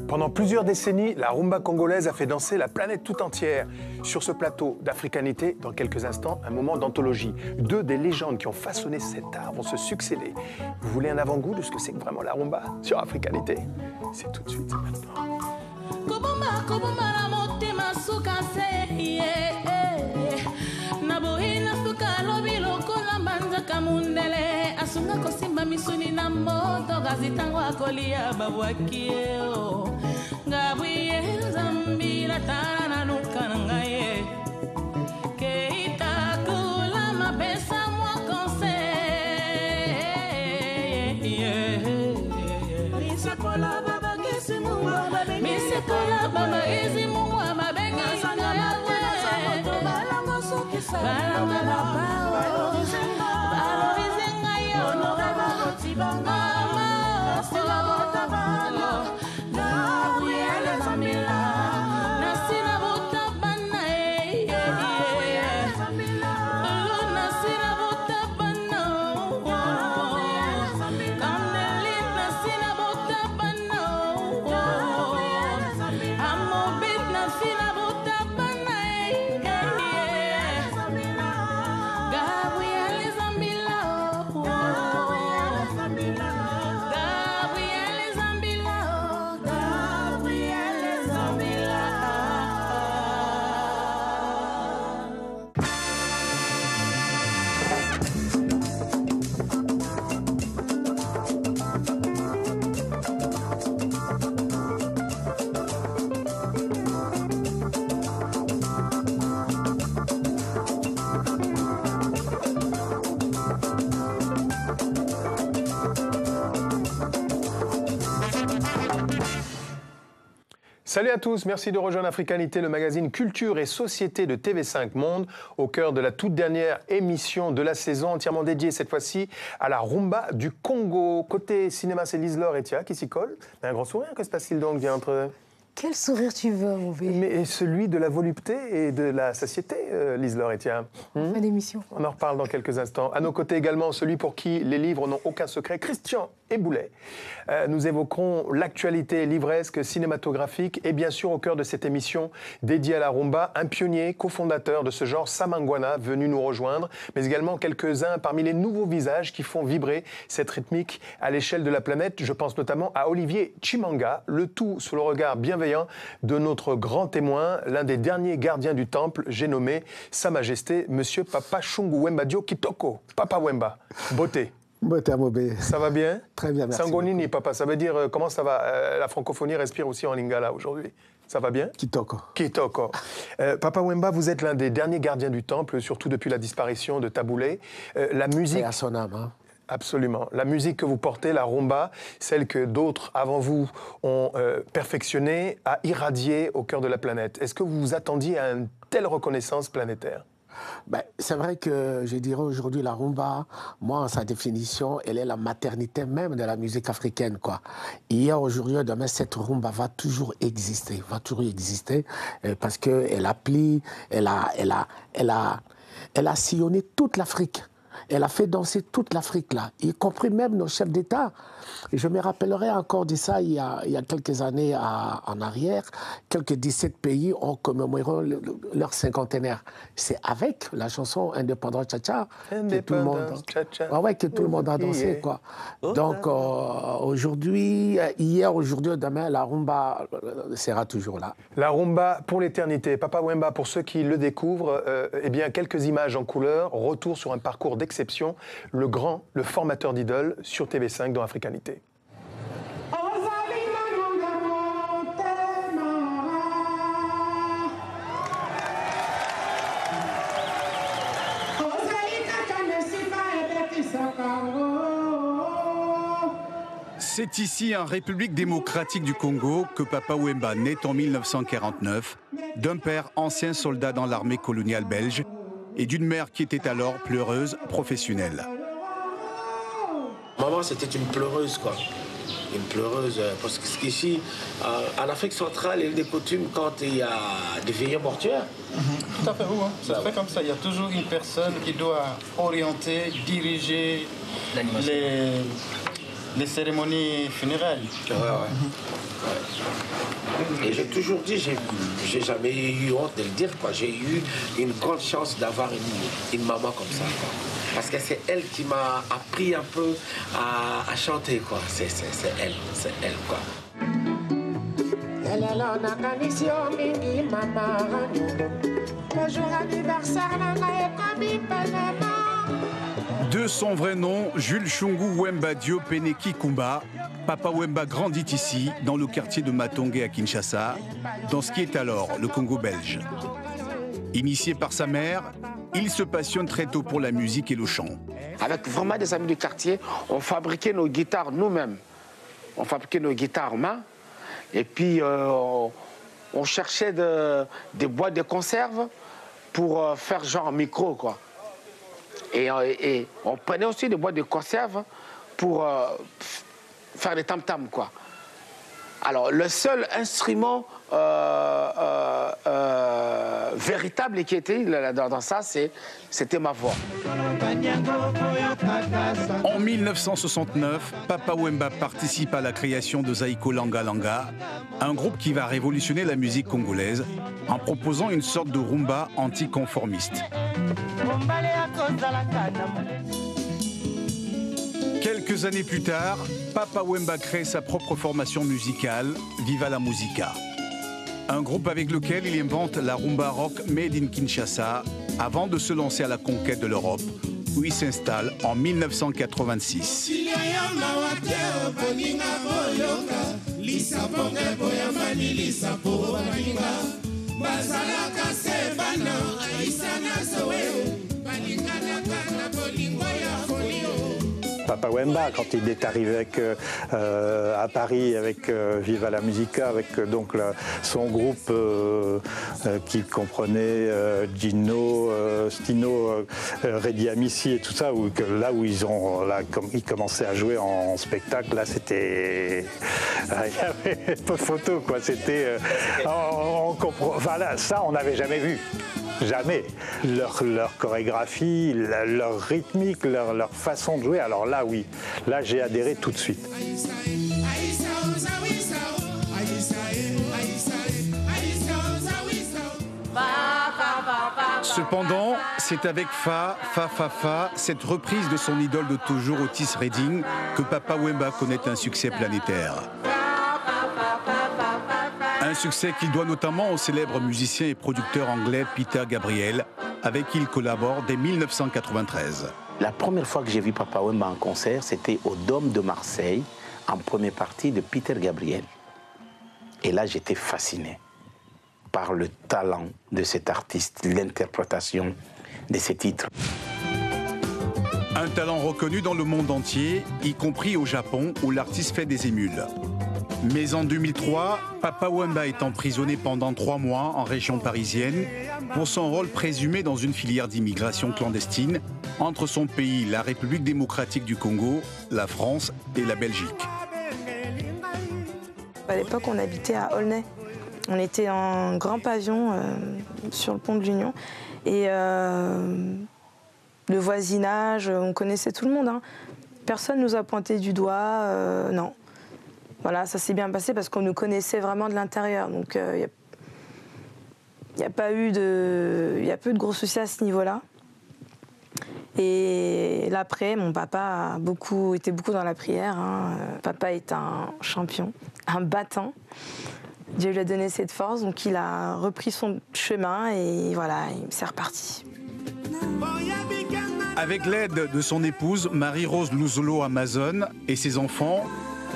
Pendant plusieurs décennies, la rumba congolaise a fait danser la planète tout entière. Sur ce plateau d'Africanité, dans quelques instants, un moment d'anthologie. Deux des légendes qui ont façonné cet art vont se succéder. Vous voulez un avant-goût de ce que c'est que vraiment la rumba sur Africanité? C'est tout de suite, maintenant. Asunga kosimba misuni na moto gazitango akolia babwakio ngabuye zambira tana nukanga ye keita kula mabesa mwa konse misekola baba gisi mungwa babengi misekola baba gisi mungwa babengi sanga yawe balango sukisa balanga na Salut à tous, merci de rejoindre Africanité, le magazine Culture et Société de TV5 Monde, au cœur de la toute dernière émission de la saison, entièrement dédiée cette fois-ci à la rumba du Congo. Côté cinéma, c'est Lise-Laure Etia qui s'y colle. Un grand sourire, que se passe-t-il donc bien entre... Quel sourire tu veux, mon bébé? Mais celui de la volupté et de la satiété, Lise-Laure Etia. Fin d'émission. On en reparle dans quelques instants. À nos côtés également, celui pour qui les livres n'ont aucun secret, Christian Éboulet. Nous évoquerons l'actualité livresque, cinématographique et bien sûr au cœur de cette émission dédiée à la rumba, un pionnier, cofondateur de ce genre, Samangwana, venu nous rejoindre, mais également quelques-uns parmi les nouveaux visages qui font vibrer cette rythmique à l'échelle de la planète. Je pense notamment à Olivier Chimanga, le tout sous le regard bienveillant de notre grand témoin, l'un des derniers gardiens du temple, j'ai nommé Sa Majesté, Monsieur Papa Shungu Wemba Dio Kitoko. Papa Wemba, beauté. Beauté à Mobé. Ça va bien? Très bien, merci. Sangonini, papa, ça veut dire comment ça va? La francophonie respire aussi en lingala aujourd'hui. Ça va bien? Kitoko. Kitoko. Papa Wemba, vous êtes l'un des derniers gardiens du temple, surtout depuis la disparition de Taboulé. La musique... Et à son âme, hein. Absolument. La musique que vous portez, la rumba, celle que d'autres avant vous ont perfectionnée, a irradié au cœur de la planète. Est-ce que vous vous attendiez à une telle reconnaissance planétaire? Ben, c'est vrai que je dirais aujourd'hui la rumba, moi, en sa définition, elle est la maternité même de la musique africaine, quoi. Hier, aujourd'hui, demain, cette rumba va toujours exister, parce qu'elle applique, elle a sillonné toute l'Afrique. Elle a fait danser toute l'Afrique, là, y compris même nos chefs d'État. Et je me rappellerai encore de ça il y a quelques années en arrière. Quelques 17 pays ont commémoré leur cinquantenaire. C'est avec la chanson Indépendance Tcha-Tcha que tout le monde, que tout le monde a dansé, quoi. Donc aujourd'hui, hier, aujourd'hui, demain, la rumba sera toujours là. La rumba pour l'éternité. Papa Wemba, pour ceux qui le découvrent, eh bien, quelques images en couleur, retour sur un parcours d'exception, le formateur d'idoles sur TV5 dans Africanité. C'est ici, en République démocratique du Congo, que Papa Wemba naît en 1949, d'un père ancien soldat dans l'armée coloniale belge et d'une mère qui était alors pleureuse professionnelle. Maman, c'était une pleureuse, quoi. Une pleureuse, parce qu'ici, en Afrique centrale, il y a des coutumes quand il y a des veillées mortuaires. Tout à fait, oui. C'est fait comme ça. Il y a toujours une personne qui doit orienter, diriger les cérémonies funéraires. Et j'ai toujours dit, j'ai jamais eu honte de le dire, quoi. J'ai eu une grande chance d'avoir une maman comme ça, quoi. Parce que c'est elle qui m'a appris un peu à chanter, quoi. C'est elle, quoi. De son vrai nom, Jules Chungu Wemba Dio Peneki Kumba, Papa Wemba grandit ici, dans le quartier de Matonge à Kinshasa, dans ce qui est alors le Congo belge. Initié par sa mère, il se passionne très tôt pour la musique et le chant. Avec vraiment des amis du quartier, on fabriquait nos guitares nous-mêmes. On fabriquait nos guitares main. Et puis, on cherchait des boîtes de conserve pour faire genre micro, quoi. Et on prenait aussi des boîtes de conserve pour faire des tam-tams, quoi. Alors, le seul instrument véritable qui était dans ça, c'était ma voix. En 1969, Papa Wemba participe à la création de Zaiko Langa Langa, un groupe qui va révolutionner la musique congolaise en proposant une sorte de rumba anticonformiste. Quelques années plus tard, Papa Wemba crée sa propre formation musicale, Viva la Musica. Un groupe avec lequel il invente la rumba rock Made in Kinshasa avant de se lancer à la conquête de l'Europe, où il s'installe en 1986. Papa Wemba, quand il est arrivé à Paris avec Viva la Musica, avec donc son groupe qui comprenait Gino, Stino, Redi Amici et tout ça, là où ils commençaient à jouer en spectacle, là c'était... Il y avait pas de photo, quoi. C'était... Voilà, ça on n'avait jamais vu. Jamais. Leur chorégraphie, leur rythmique, leur façon de jouer. Alors là, oui. Là, j'ai adhéré tout de suite. Cependant, c'est avec Fa, cette reprise de son idole de toujours, Otis Redding, que Papa Wemba connaît un succès planétaire. Un succès qu'il doit notamment au célèbre musicien et producteur anglais Peter Gabriel, avec qui il collabore dès 1993. La première fois que j'ai vu Papa Wemba en concert, c'était au Dôme de Marseille, en première partie de Peter Gabriel. Et là, j'étais fasciné par le talent de cet artiste, l'interprétation de ses titres. Un talent reconnu dans le monde entier, y compris au Japon, où l'artiste fait des émules. Mais en 2003, Papa Wemba est emprisonné pendant 3 mois en région parisienne pour son rôle présumé dans une filière d'immigration clandestine entre son pays, la République démocratique du Congo, la France et la Belgique. À l'époque, on habitait à Aulnay. On était en grand pavillon sur le pont de l'Union. Et le voisinage, on connaissait tout le monde, hein. Personne ne nous a pointé du doigt, non. Voilà, ça s'est bien passé parce qu'on nous connaissait vraiment de l'intérieur. Donc, il n'y a pas eu de gros soucis à ce niveau-là. Et là, après, mon papa était beaucoup dans la prière, hein. Papa est un champion, un battant. Dieu lui a donné cette force, donc il a repris son chemin et voilà, c'est reparti. Avec l'aide de son épouse, Marie-Rose Luzolo Amazon, et ses enfants,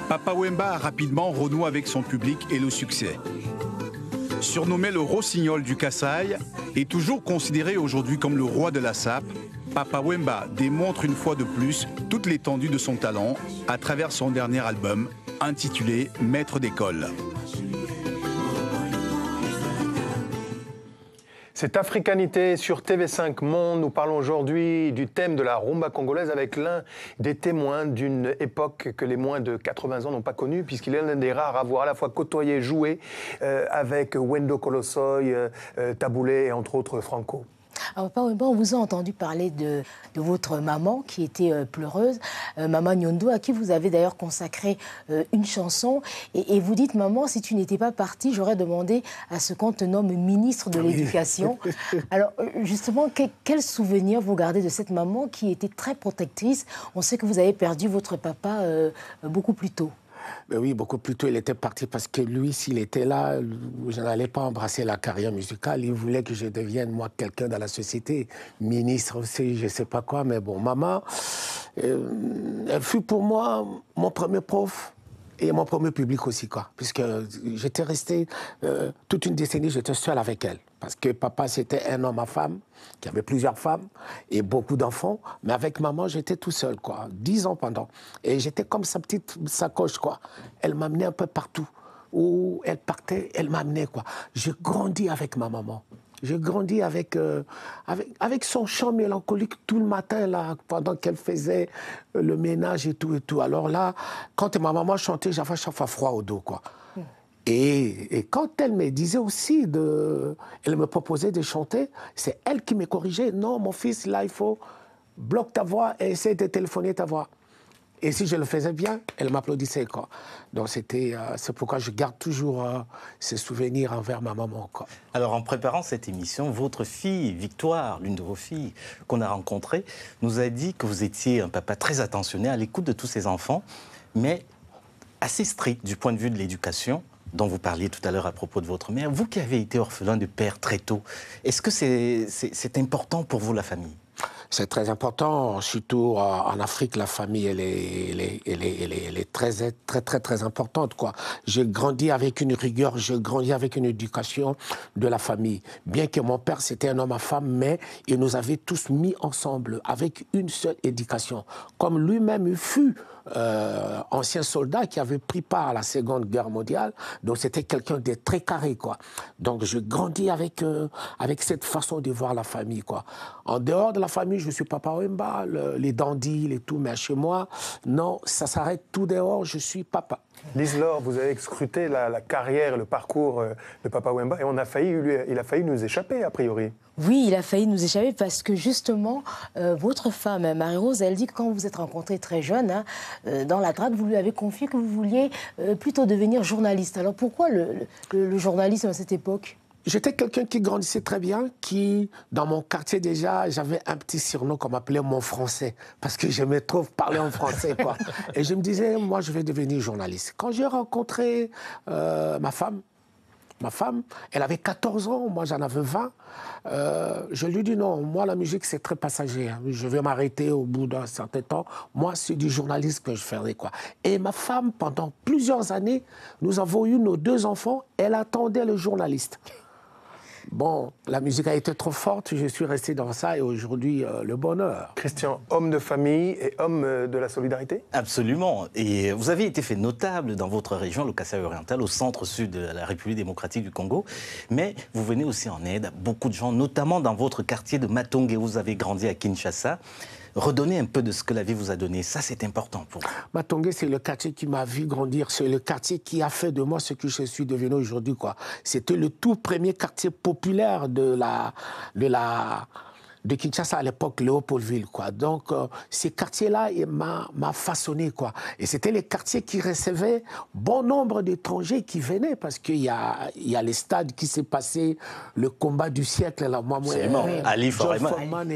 Papa Wemba a rapidement renoué avec son public et le succès. Surnommé le Rossignol du Kasaï et toujours considéré aujourd'hui comme le roi de la sape, Papa Wemba démontre une fois de plus toute l'étendue de son talent à travers son dernier album intitulé Maître d'école. Cette africanité sur TV5 Monde, nous parlons aujourd'hui du thème de la rumba congolaise avec l'un des témoins d'une époque que les moins de 80 ans n'ont pas connue, puisqu'il est l'un des rares à avoir à la fois côtoyé, joué avec Wendo Kolossoy, Taboulé et entre autres Franco. Alors, Papa Wemba, on vous a entendu parler de votre maman qui était pleureuse, Maman Nyondo, à qui vous avez d'ailleurs consacré une chanson. Et vous dites, maman, si tu n'étais pas partie, j'aurais demandé à ce qu'on te nomme ministre de l'Éducation. Alors, justement, quel souvenir vous gardez de cette maman qui était très protectrice? On sait que vous avez perdu votre papa beaucoup plus tôt. Ben oui, beaucoup plus tôt, il était parti parce que lui, s'il était là, je n'allais pas embrasser la carrière musicale. Il voulait que je devienne, moi, quelqu'un dans la société, ministre aussi, je ne sais pas quoi. Mais bon, maman, elle fut pour moi mon premier prof et mon premier public aussi, quoi. Puisque j'étais resté toute une décennie, j'étais seul avec elle. Parce que papa, c'était un homme à femme, qui avait plusieurs femmes et beaucoup d'enfants. Mais avec maman, j'étais tout seul, quoi. 10 ans pendant. Et j'étais comme sa petite sacoche, quoi. Elle m'amenait un peu partout. Où elle partait, elle m'amenait, quoi. J'ai grandi avec ma maman. J'ai grandi avec son chant mélancolique tout le matin, là, pendant qu'elle faisait le ménage et tout et tout. Alors là, quand ma maman chantait, j'avais chaque fois froid au dos, quoi. Et quand elle me disait aussi, elle me proposait de chanter, c'est elle qui me corrigeait. Non, mon fils, là, il faut bloquer ta voix et essayer de téléphoner ta voix. Et si je le faisais bien, elle m'applaudissait, quoi. Donc c'est pourquoi je garde toujours ces souvenirs envers ma maman, quoi. Alors en préparant cette émission, votre fille, Victoire, l'une de vos filles qu'on a rencontrée, nous a dit que vous étiez un papa très attentionné, à l'écoute de tous ses enfants, mais assez strict du point de vue de l'éducation, dont vous parliez tout à l'heure à propos de votre mère. Vous qui avez été orphelin de père très tôt, est-ce que c'est important pour vous, la famille? C'est très important, surtout en Afrique, la famille, elle est très importante, quoi. J'ai grandi avec une rigueur, j'ai grandi avec une éducation de la famille. Bien que mon père, c'était un homme à femme, mais il nous avait tous mis ensemble avec une seule éducation. Comme lui-même fut ancien soldat qui avait pris part à la Seconde Guerre mondiale, donc c'était quelqu'un de très carré, quoi. Donc je grandis avec cette façon de voir la famille, quoi. En dehors de la famille, je suis Papa Wemba, les dandys, les tout, mais chez moi, non, ça s'arrête tout dehors, je suis papa. Lise-Laure, vous avez scruté la carrière et le parcours de Papa Wemba et il a failli nous échapper, a priori. Oui, il a failli nous échapper parce que justement, votre femme, Marie-Rose, elle dit que quand vous vous êtes rencontrés très jeune, hein, dans la drague, vous lui avez confié que vous vouliez plutôt devenir journaliste. Alors pourquoi le journalisme à cette époque ? J'étais quelqu'un qui grandissait très bien, qui, dans mon quartier déjà, j'avais un petit surnom qu'on m'appelait mon français, parce que j'aimais trop parler en français, quoi. Et je me disais, moi, je vais devenir journaliste. Quand j'ai rencontré ma femme, elle avait 14 ans, moi j'en avais 20. Je lui dis non, moi la musique c'est très passager. Hein. Je vais m'arrêter au bout d'un certain temps. Moi c'est du journalisme que je ferai, quoi. Et ma femme, pendant plusieurs années, nous avons eu nos 2 enfants, elle attendait le journaliste. Bon, la musique a été trop forte, je suis resté dans ça et aujourd'hui, le bonheur. Christian, homme de famille et homme de la solidarité? Absolument. Et vous avez été fait notable dans votre région, le Kasaï oriental, au centre-sud de la République démocratique du Congo. Mais vous venez aussi en aide à beaucoup de gens, notamment dans votre quartier de Matongé, où vous avez grandi à Kinshasa. Redonnez un peu de ce que la vie vous a donné. Ça, c'est important pour vous. Matongé, c'est le quartier qui m'a vu grandir. C'est le quartier qui a fait de moi ce que je suis devenu aujourd'hui, quoi. C'était le tout premier quartier populaire de Kinshasa à l'époque, Léopoldville, quoi. Donc, ces quartiers-là, il m'a façonné, quoi. Et c'était les quartiers qui recevaient bon nombre d'étrangers qui venaient, parce qu'il y a les stades qui s'est passé, le combat du siècle, là. Moi, Ali Foreman.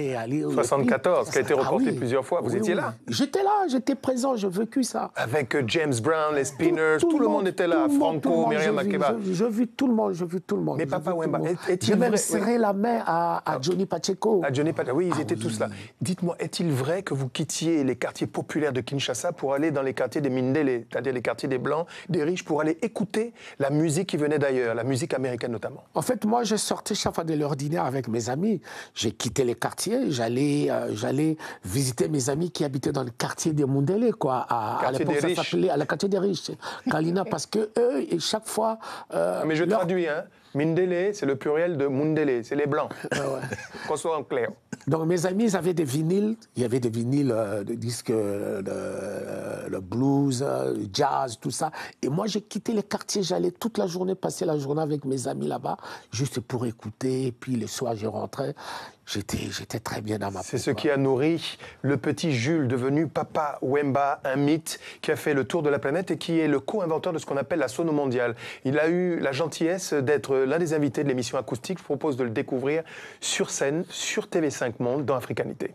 74, qui a été reporté plusieurs fois. Vous étiez là? J'étais là, j'étais présent, j'ai vécu ça. Avec James Brown, les Spinners, tout le monde était là. Franco, Myriam Makeba. J'ai vu tout le monde, Mais Papa Wemba, j'ai même serré la main à Johnny Pacheco. Oui, ils étaient tous là. Dites-moi, est-il vrai que vous quittiez les quartiers populaires de Kinshasa pour aller dans les quartiers des Mindele, c'est-à-dire les quartiers des Blancs, des riches, pour aller écouter la musique qui venait d'ailleurs, la musique américaine notamment? En fait, moi, je sortais chaque fois de l'ordinaire avec mes amis. J'ai quitté les quartiers, j'allais visiter mes amis qui habitaient dans le quartier des Mindele, quoi. À l'époque, ça s'appelait le quartier des riches, Kalina, parce que eux, et chaque fois... mais je traduis, hein. Mindele, c'est le pluriel de Mundele, c'est les Blancs. Qu'on soit en clair. Donc mes amis, ils avaient des vinyles. Il y avait des vinyles de disques, le blues, le jazz, tout ça. Et moi, j'ai quitté les quartiers. J'allais toute la journée, passer la journée avec mes amis là-bas, juste pour écouter. Et puis le soir, je rentrais. J'étais très bien dans ma peau. C'est ce qui a nourri le petit Jules, devenu Papa Wemba, un mythe qui a fait le tour de la planète et qui est le co-inventeur de ce qu'on appelle la sono mondiale. Il a eu la gentillesse d'être l'un des invités de l'émission Acoustique. Je vous propose de le découvrir sur scène, sur TV5 Monde, dans Africanité.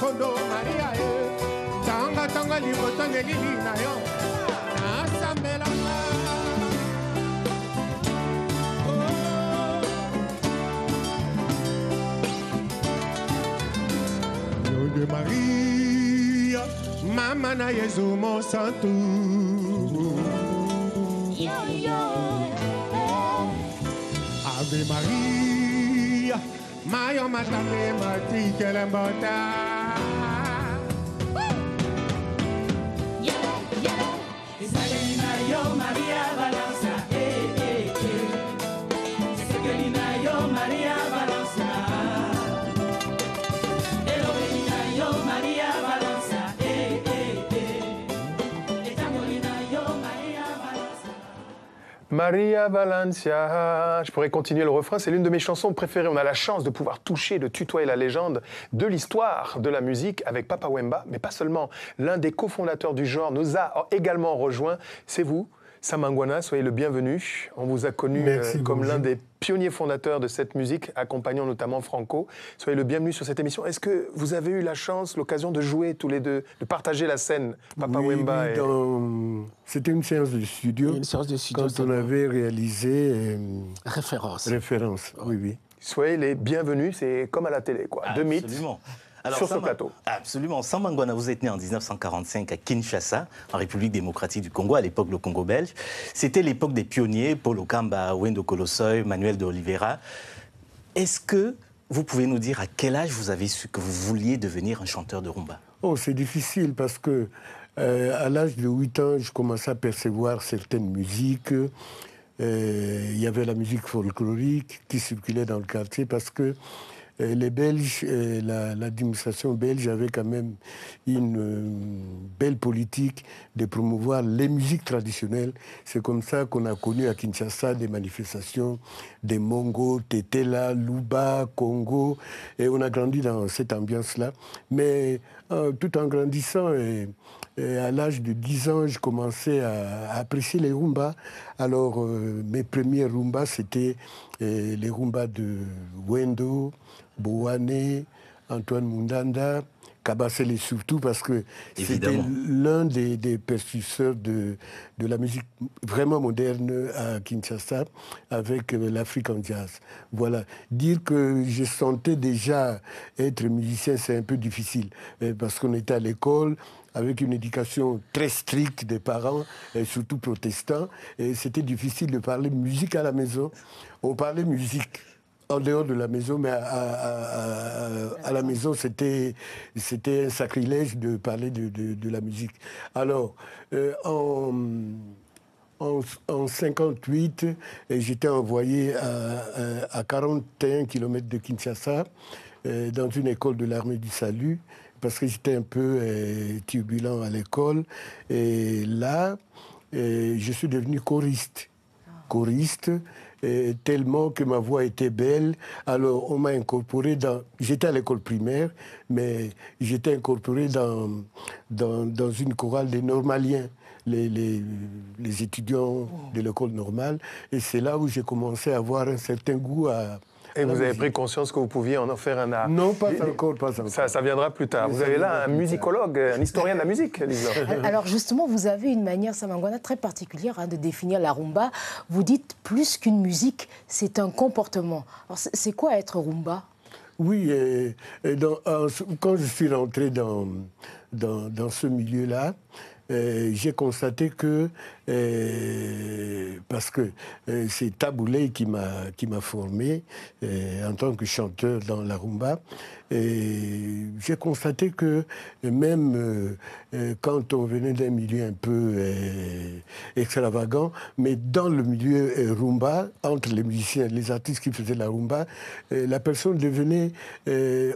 Kondo Maria tanga tanga liboto ngelili na yo nasambela Nom de Maria Mama na Yesu mon santo Ave Maria Mayo matame mati kelembota Maria Valencia, je pourrais continuer le refrain, c'est l'une de mes chansons préférées. On a la chance de pouvoir toucher, de tutoyer la légende de l'histoire de la musique avec Papa Wemba, mais pas seulement. L'un des cofondateurs du genre nous a également rejoint, c'est vous, Sam Mangwana, soyez le bienvenu. On vous a connu comme l'un des pionniers fondateurs de cette musique, accompagnant notamment Franco. Soyez le bienvenu sur cette émission. Est-ce que vous avez eu la chance, l'occasion de jouer tous les deux, de partager la scène, Papa Wemba C'était une séance de studio. Une séance de studio. Quand on avait réalisé... Référence. Oui. Soyez les bienvenus, c'est comme à la télé, quoi. Deux mythes. Alors, sur ce plateau. Absolument. Sam Mangwana, vous êtes né en 1945 à Kinshasa, en République démocratique du Congo, à l'époque le Congo belge. C'était l'époque des pionniers, Paul Okamba, Wendo Kolosoy, Manuel de Oliveira. Est-ce que vous pouvez nous dire à quel âge vous avez su que vous vouliez devenir un chanteur de rumba? Oh, c'est difficile parce que à l'âge de 8 ans, je commençais à percevoir certaines musiques. Il y avait la musique folklorique qui circulait dans le quartier parce que les Belges, l'administration belge avait quand même une belle politique de promouvoir les musiques traditionnelles. C'est comme ça qu'on a connu à Kinshasa des manifestations des Mongo, Tetela, Luba, Congo, et on a grandi dans cette ambiance-là. Mais tout en grandissant, à l'âge de 10 ans, je commençais à apprécier les rumbas. Alors, mes premiers rumbas, c'était les rumbas de Wendo, Boane, Antoine Mundanda, Kabasele surtout, parce que c'était l'un des percusseurs de la musique vraiment moderne à Kinshasa, avec l'Afrique en jazz. Voilà. Dire que je sentais déjà être musicien, c'est un peu difficile, parce qu'on était à l'école, avec une éducation très stricte des parents, et surtout protestants, et c'était difficile de parler musique à la maison. On parlait musique en dehors de la maison, mais à la maison, c'était un sacrilège de parler de la musique. Alors, en 1958, j'étais envoyé à 41 km de Kinshasa, dans une école de l'armée du salut, parce que j'étais un peu turbulent à l'école. Et là, je suis devenu choriste. Tellement que ma voix était belle. Alors, on m'a incorporé dans... J'étais à l'école primaire, mais j'étais incorporé dans une chorale des normaliens, les étudiants de l'école normale. Et c'est là où j'ai commencé à avoir un certain goût à... Et vous avez pris conscience que vous pouviez en faire un art? Non, pas encore. Ça viendra plus tard. Vous avez là un musicologue, un historien de la musique, Lisa. Alors justement, vous avez une manière, Sam Mangwana, très particulière de définir la rumba. Vous dites plus qu'une musique, c'est un comportement. Alors c'est quoi être rumba? Oui, quand je suis rentré dans ce milieu-là, j'ai constaté que parce que c'est Taboulé qui m'a formé en tant que chanteur dans la rumba. Et j'ai constaté que même quand on venait d'un milieu un peu extravagant, mais dans le milieu rumba, entre les musiciens, les artistes qui faisaient la rumba, la personne devenait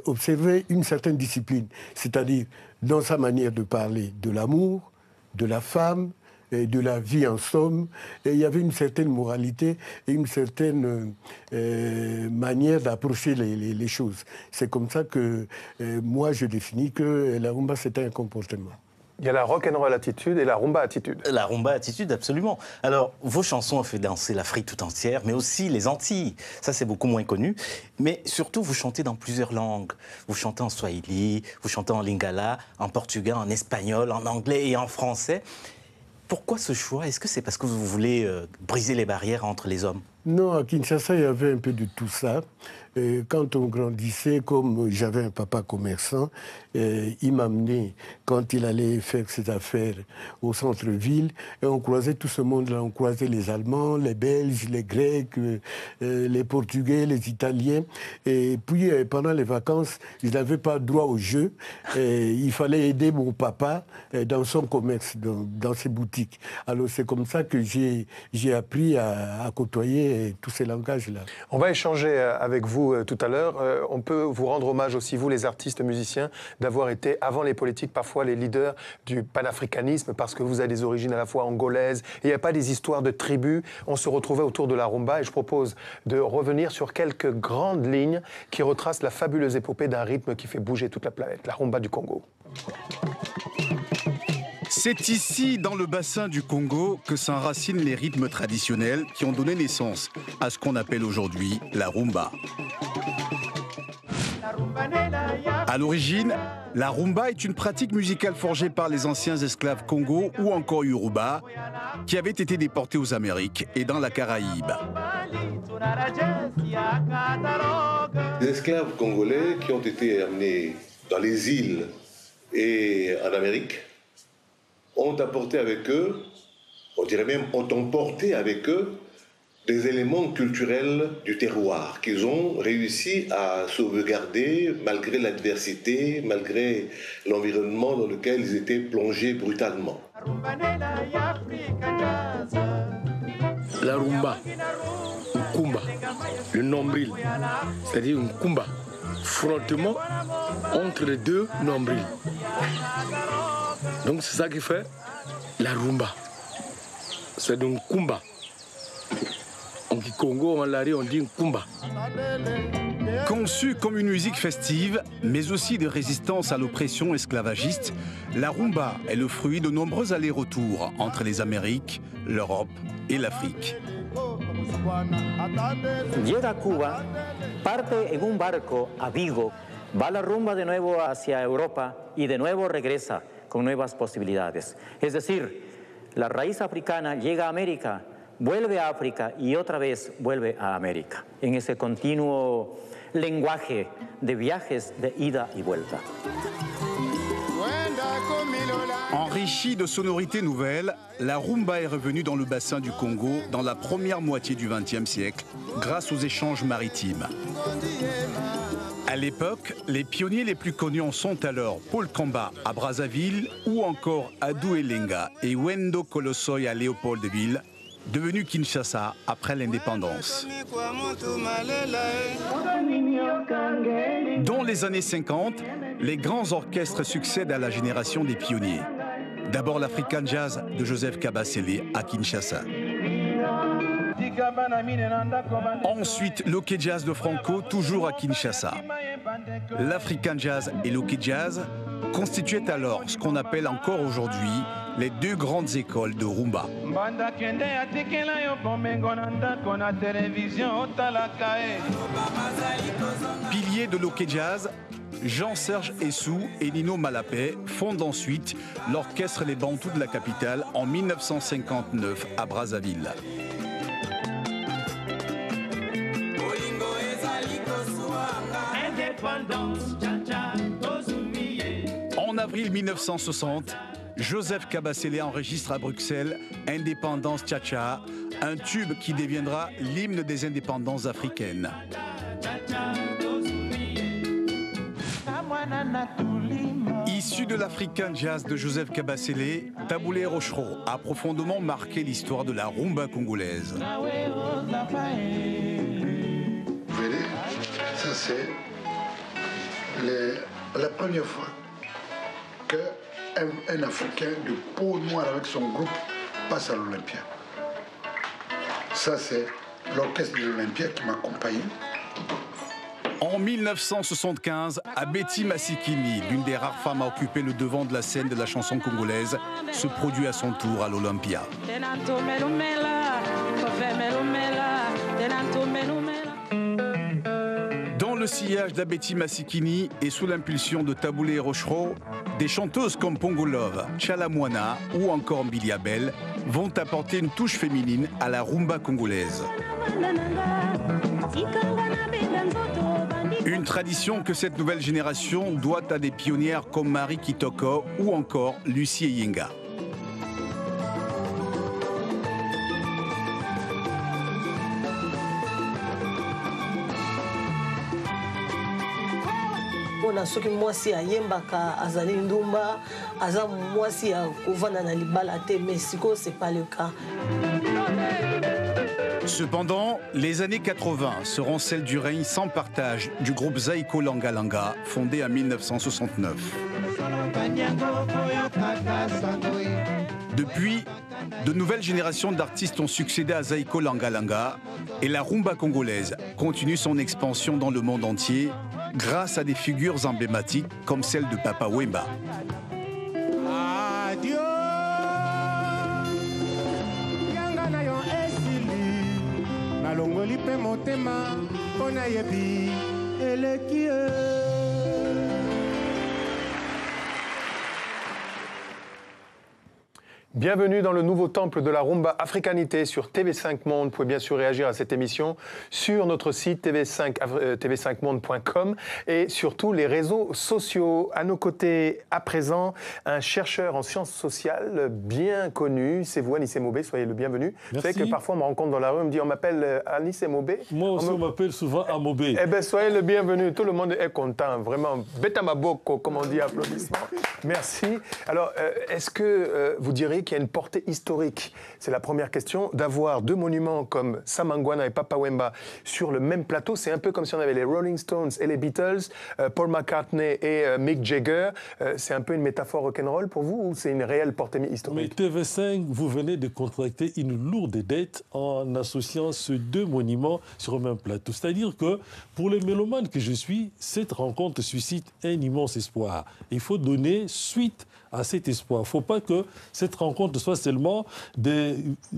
observer une certaine discipline, c'est-à-dire dans sa manière de parler de l'amour, de la femme, et de la vie en somme. Et il y avait une certaine moralité et une certaine manière d'approcher les choses. C'est comme ça que moi je définis que la rumba c'était un comportement. Il y a la rock'n'roll attitude et la rumba attitude. La rumba attitude, absolument. Alors, vos chansons ont fait danser l'Afrique tout entière, mais aussi les Antilles. Ça, c'est beaucoup moins connu. Mais surtout, vous chantez dans plusieurs langues. Vous chantez en swahili, vous chantez en lingala, en portugais, en espagnol, en anglais et en français. Pourquoi ce choix? Est-ce que c'est parce que vous voulez briser les barrières entre les hommes? Non, à Kinshasa, il y avait un peu de tout ça. Et quand on grandissait, comme j'avais un papa commerçant, il m'amenait, quand il allait faire ses affaires au centre-ville, et on croisait tout ce monde-là. On croisait les Allemands, les Belges, les Grecs, les Portugais, les Italiens. Et puis, pendant les vacances, je n'avais pas droit au jeu. Et il fallait aider mon papa dans son commerce, dans ses boutiques. Alors, c'est comme ça que j'ai appris à côtoyer tous ces langages-là. On va échanger avec vous tout à l'heure. On peut vous rendre hommage aussi, vous les artistes musiciens, d'avoir été, avant les politiques, parfois les leaders du panafricanisme, parce que vous avez des origines à la fois angolaises. Il n'y a pas des histoires de tribus. On se retrouvait autour de la rumba et je propose de revenir sur quelques grandes lignes qui retracent la fabuleuse épopée d'un rythme qui fait bouger toute la planète, la rumba du Congo. C'est ici, dans le bassin du Congo, que s'enracinent les rythmes traditionnels qui ont donné naissance à ce qu'on appelle aujourd'hui la rumba. À l'origine, la rumba est une pratique musicale forgée par les anciens esclaves Congo ou encore Yoruba qui avaient été déportés aux Amériques et dans la Caraïbe. Les esclaves congolais qui ont été amenés dans les îles et en Amérique ont apporté avec eux, on dirait même ont emporté avec eux des éléments culturels du terroir qu'ils ont réussi à sauvegarder malgré l'adversité, malgré l'environnement dans lequel ils étaient plongés brutalement. La rumba, Nkumba, le nombril, c'est-à-dire Nkumba, frottement entre les deux nombrils. Donc c'est ça qui fait la rumba. C'est donc Nkumba. En Congo, en Lari, on dit Nkumba. Conçue comme une musique festive, mais aussi de résistance à l'oppression esclavagiste, la rumba est le fruit de nombreux allers-retours entre les Amériques, l'Europe et l'Afrique. Llega a Cuba, parte en un barco a Vigo, va la rumba de nuevo hacia Europa y de nuevo regresa con nuevas posibilidades. Es decir, la raíz africana llega a América, vuelve a África y otra vez vuelve a América, en ese continuo lenguaje de viajes de ida y vuelta. Enrichie de sonorités nouvelles, la rumba est revenue dans le bassin du Congo dans la première moitié du XXe siècle grâce aux échanges maritimes. À l'époque, les pionniers les plus connus en sont alors Paul Kamba à Brazzaville ou encore Adou Elenga et Wendo Kolosoy à Léopoldville, devenu Kinshasa après l'indépendance. Dans les années 50, les grands orchestres succèdent à la génération des pionniers. D'abord l'African Jazz de Joseph Kabasele à Kinshasa. Ensuite, l'Ok Jazz de Franco, toujours à Kinshasa. L'African Jazz et l'Ok Jazz constituaient alors ce qu'on appelle encore aujourd'hui les deux grandes écoles de rumba. Piliers de l'Ok Jazz, Jean-Serge Essou et Nino Malapé fondent ensuite l'orchestre Les Bantous de la capitale en 1959 à Brazzaville. En avril 1960, Joseph Kabasele enregistre à Bruxelles Indépendance Tcha-Tcha, un tube qui deviendra l'hymne des indépendances africaines. Issu de l'African Jazz de Joseph Kabasele, Taboulé Rochereau a profondément marqué l'histoire de la rumba congolaise. Vous voyez, ça c'est la première fois qu'un Africain de peau noire avec son groupe passe à l'Olympia. Ça c'est l'orchestre de l'Olympia qui m'accompagne. En 1975, Abeti Masikini, l'une des rares femmes à occuper le devant de la scène de la chanson congolaise, se produit à son tour à l'Olympia. Dans le sillage d'Abeti Masikini et sous l'impulsion de Taboulé Rochereau, des chanteuses comme Pongo Love, Chalamwana ou encore Mbili Abel vont apporter une touche féminine à la rumba congolaise. Une tradition que cette nouvelle génération doit à des pionnières comme Marie Kitoko ou encore Lucie Yenga. mpona soki mwasi ayembaka azali ndumba aza mwasi ya kovanda na libala te, mais sikoyo c'est pas le cas. Cependant, les années 80 seront celles du règne sans partage du groupe Zaiko Langa Langa, fondé en 1969. Depuis, de nouvelles générations d'artistes ont succédé à Zaiko Langa Langa et la rumba congolaise continue son expansion dans le monde entier grâce à des figures emblématiques comme celle de Papa Wemba. Nalongoli pe motema pona yebi eleki. Bienvenue dans le nouveau temple de la rumba africanité sur TV5 Monde. Vous pouvez bien sûr réagir à cette émission sur notre site tv5monde.com et sur tous les réseaux sociaux. À nos côtés, à présent, un chercheur en sciences sociales bien connu. C'est vous, Anissé Mobé. Soyez le bienvenu. Merci. Vous savez que parfois on me rencontre dans la rue, on me dit on m'appelle Anissé Mobé. Moi aussi, on m'appelle souvent Amobé. Eh bien, soyez le bienvenu. Tout le monde est content. Vraiment, betamaboko, comme on dit, applaudissements. Merci. Alors, est-ce que vous diriez qu'il y a une portée historique, c'est la première question, d'avoir deux monuments comme Samangwana et Papa Wemba sur le même plateau? C'est un peu comme si on avait les Rolling Stones et les Beatles, Paul McCartney et Mick Jagger. C'est un peu une métaphore rock'n'roll pour vous ou c'est une réelle portée historique? Mais TV5, vous venez de contracter une lourde dette en associant ces deux monuments sur le même plateau. C'est-à-dire que pour les mélomanes que je suis, cette rencontre suscite un immense espoir. Il faut donner suite à cet espoir. Il ne faut pas que cette rencontre soit seulement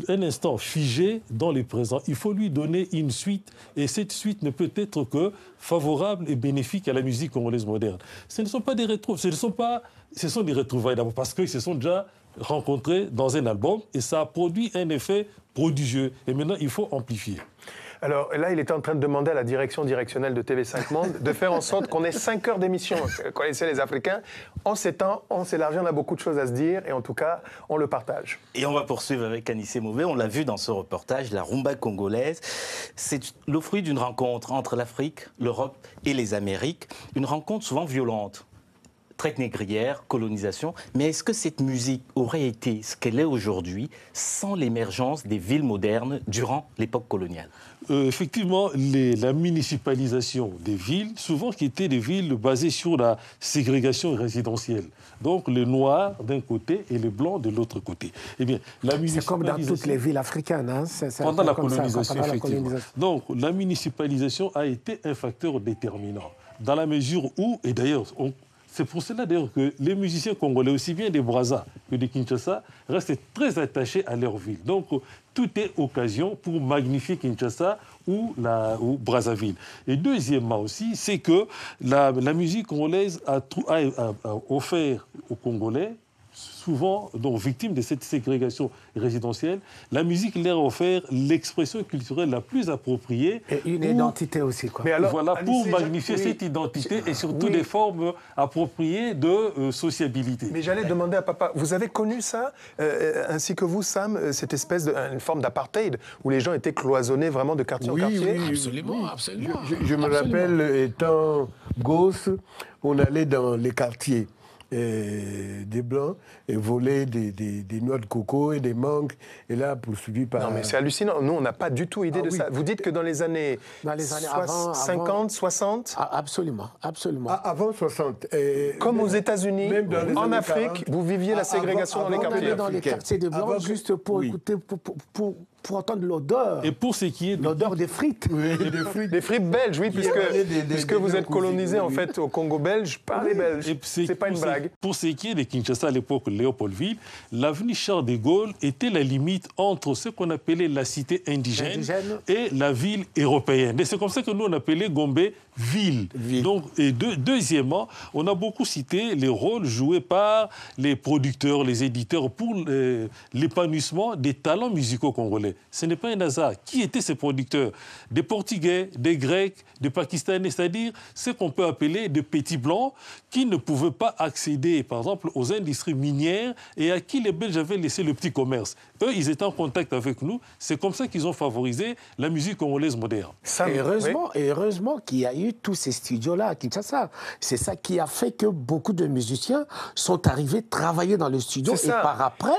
un instant figé dans le présent. Il faut lui donner une suite et cette suite ne peut être que favorable et bénéfique à la musique congolaise moderne. Ce ne sont pas des retrouvailles, ce sont des retrouvailles d'abord parce qu'ils se sont déjà rencontrés dans un album et ça a produit un effet prodigieux. Et maintenant, il faut amplifier. Alors là, il était en train de demander à la directionnelle de TV5 Monde de faire en sorte qu'on ait 5 heures d'émission. Connaissez les Africains. En ces temps, on s'élargit, on a beaucoup de choses à se dire et en tout cas, on le partage. Et on va poursuivre avec Anissé Mobé. On l'a vu dans ce reportage, la rumba congolaise. C'est le fruit d'une rencontre entre l'Afrique, l'Europe et les Amériques. Une rencontre souvent violente. Traite négrière, colonisation. Mais est-ce que cette musique aurait été ce qu'elle est aujourd'hui sans l'émergence des villes modernes durant l'époque coloniale? Effectivement, la municipalisation des villes, souvent qui étaient des villes basées sur la ségrégation résidentielle. Donc les Noirs d'un côté et les Blancs de l'autre côté. Eh bien, la municipalisation... C'est comme dans toutes les villes africaines. Hein? Pendant la colonisation, effectivement. Donc la municipalisation a été un facteur déterminant. Dans la mesure où, et d'ailleurs, c'est pour cela d'ailleurs que les musiciens congolais, aussi bien des Brazza que des Kinshasa, restent très attachés à leur ville. Donc tout est occasion pour magnifier Kinshasa ou Brazzaville. Et deuxièmement aussi, c'est que la musique congolaise a offert aux Congolais souvent donc, victimes de cette ségrégation résidentielle, la musique leur offert l'expression culturelle la plus appropriée. Et une identité aussi. Quoi. Mais alors, voilà, pour magnifier cette identité et surtout des formes appropriées de sociabilité. Mais j'allais demander à papa, vous avez connu ça, ainsi que vous, Sam, cette espèce une forme d'apartheid, où les gens étaient cloisonnés vraiment de quartier en quartier? Oui, absolument, absolument. Je me rappelle, étant gosse, on allait dans les quartiers des Blancs et voler des noix de coco et des mangues, et là, poursuivi par... Non, mais c'est hallucinant. Nous, on n'a pas du tout idée de ça. Vous dites que dans les années 50, 60 Absolument, absolument. Avant 60. Comme aux États-Unis, en Afrique, 40, vous viviez la ségrégation dans les quartiers. Dans les quartiers des Blancs, juste pour écouter... Pour entendre l'odeur. Et pour ce qui est l'odeur des frites. Oui, des frites belges, oui, puisque vous êtes colonisé en fait au Congo belge par les Belges. C'est pas une blague. Pour ce qui est de Kinshasa à l'époque Léopoldville, l'avenue Charles de Gaulle était la limite entre ce qu'on appelait la cité indigène et la ville européenne. Et c'est comme ça que nous on appelait Gombe ville. Donc, et deuxièmement, on a beaucoup cité les rôles joués par les producteurs, les éditeurs pour l'épanouissement des talents musicaux congolais. Ce n'est pas un hasard. Qui étaient ces producteurs? Des Portugais, des Grecs, des Pakistanais, c'est-à-dire ce qu'on peut appeler des petits blancs qui ne pouvaient pas accéder, par exemple, aux industries minières et à qui les Belges avaient laissé le petit commerce. Eux, ils étaient en contact avec nous. C'est comme ça qu'ils ont favorisé la musique congolaise moderne. Et heureusement qu'il y a eu tous ces studios-là à Kinshasa. C'est ça qui a fait que beaucoup de musiciens sont arrivés travailler dans les studios et par après,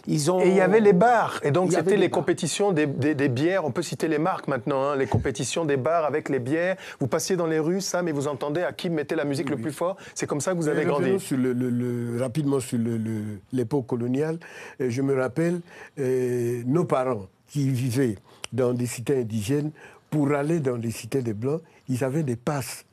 ils ont... Et il y avait les bars. Et donc, c'était les compétitions des bières. On peut citer les marques maintenant, hein, les compétitions des bars avec les bières. Vous passiez dans les rues, Sam, et vous entendez à qui mettait la musique le plus fort. C'est comme ça que vous avez grandi. Rapidement sur l'époque coloniale, je me rappelle nos parents qui vivaient dans des cités indigènes, pour aller dans les cités des Blancs, ils avaient des passes.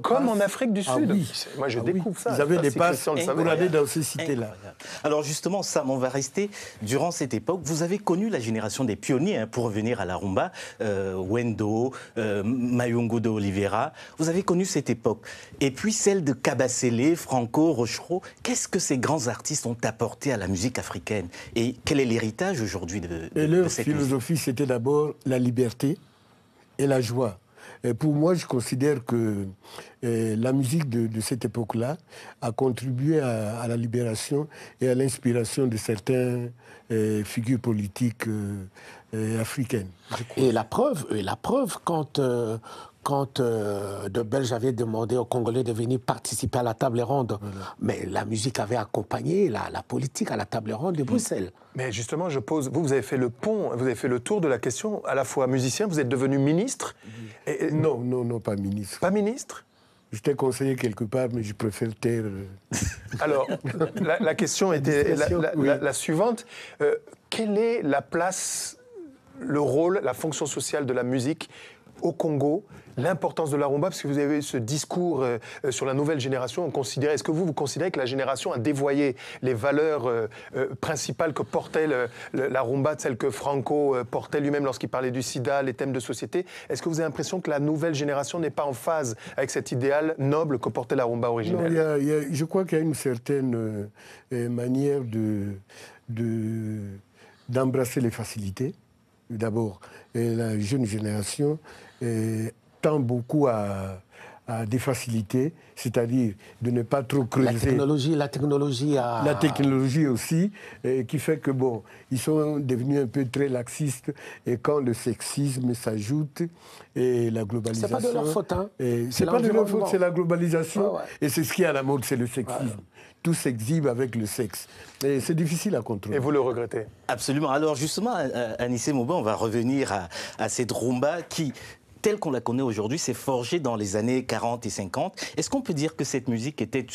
Comme en Afrique du Sud. Oui. Moi, je découvre ça. Ils avaient des passes pour aller dans ces cités-là. Alors justement, Sam, on va rester durant cette époque. Vous avez connu la génération des pionniers, hein, pour revenir à la rumba, Wendo, Mayungo de Oliveira. Vous avez connu cette époque. Et puis celle de Kabasele, Franco, Rochereau. Qu'est-ce que ces grands artistes ont apporté à la musique africaine? Et quel est l'héritage aujourd'hui de cette musique? Leur philosophie, c'était d'abord la liberté et la joie. Et pour moi, je considère que la musique de cette époque-là a contribué à la libération et à l'inspiration de certaines figures politiques africaines. Et la preuve, quand de Belges avaient demandé aux Congolais de venir participer à la table ronde, mais la musique avait accompagné la politique à la table ronde de Bruxelles. Mais justement, je pose... Vous avez fait le pont, vous avez fait le tour de la question, à la fois musicien, vous êtes devenu ministre. Non, pas ministre. Pas ministre? J'étais conseiller quelque part, mais je préfère taire. Alors, la question était la suivante. Quelle est la place, le rôle, la fonction sociale de la musique au Congo, l'importance de la rumba, parce que vous avez eu ce discours sur la nouvelle génération, est-ce que vous considérez que la génération a dévoyé les valeurs principales que portait la rumba, celles que Franco portait lui-même lorsqu'il parlait du sida, les thèmes de société? Est-ce que vous avez l'impression que la nouvelle génération n'est pas en phase avec cet idéal noble que portait la rumba originelle? Non, je crois qu'il y a une certaine manière d'embrasser les facilités. D'abord, la jeune génération tend beaucoup à des facilités, c'est-à-dire de ne pas trop creuser. La technologie aussi, qui fait que, bon, ils sont devenus un peu très laxistes, et quand le sexisme s'ajoute, et la globalisation... C'est pas de leur faute, hein. C'est pas de leur faute, c'est la globalisation, et c'est ce qui est à la mode, c'est le sexisme. Tout s'exhibe avec le sexe. Et c'est difficile à contrôler. Et vous le regrettez? Absolument. Alors justement, Anissé Mouba, on va revenir à cette rumba qui, telle qu'on la connaît aujourd'hui, s'est forgée dans les années 40 et 50. Est-ce qu'on peut dire que cette musique était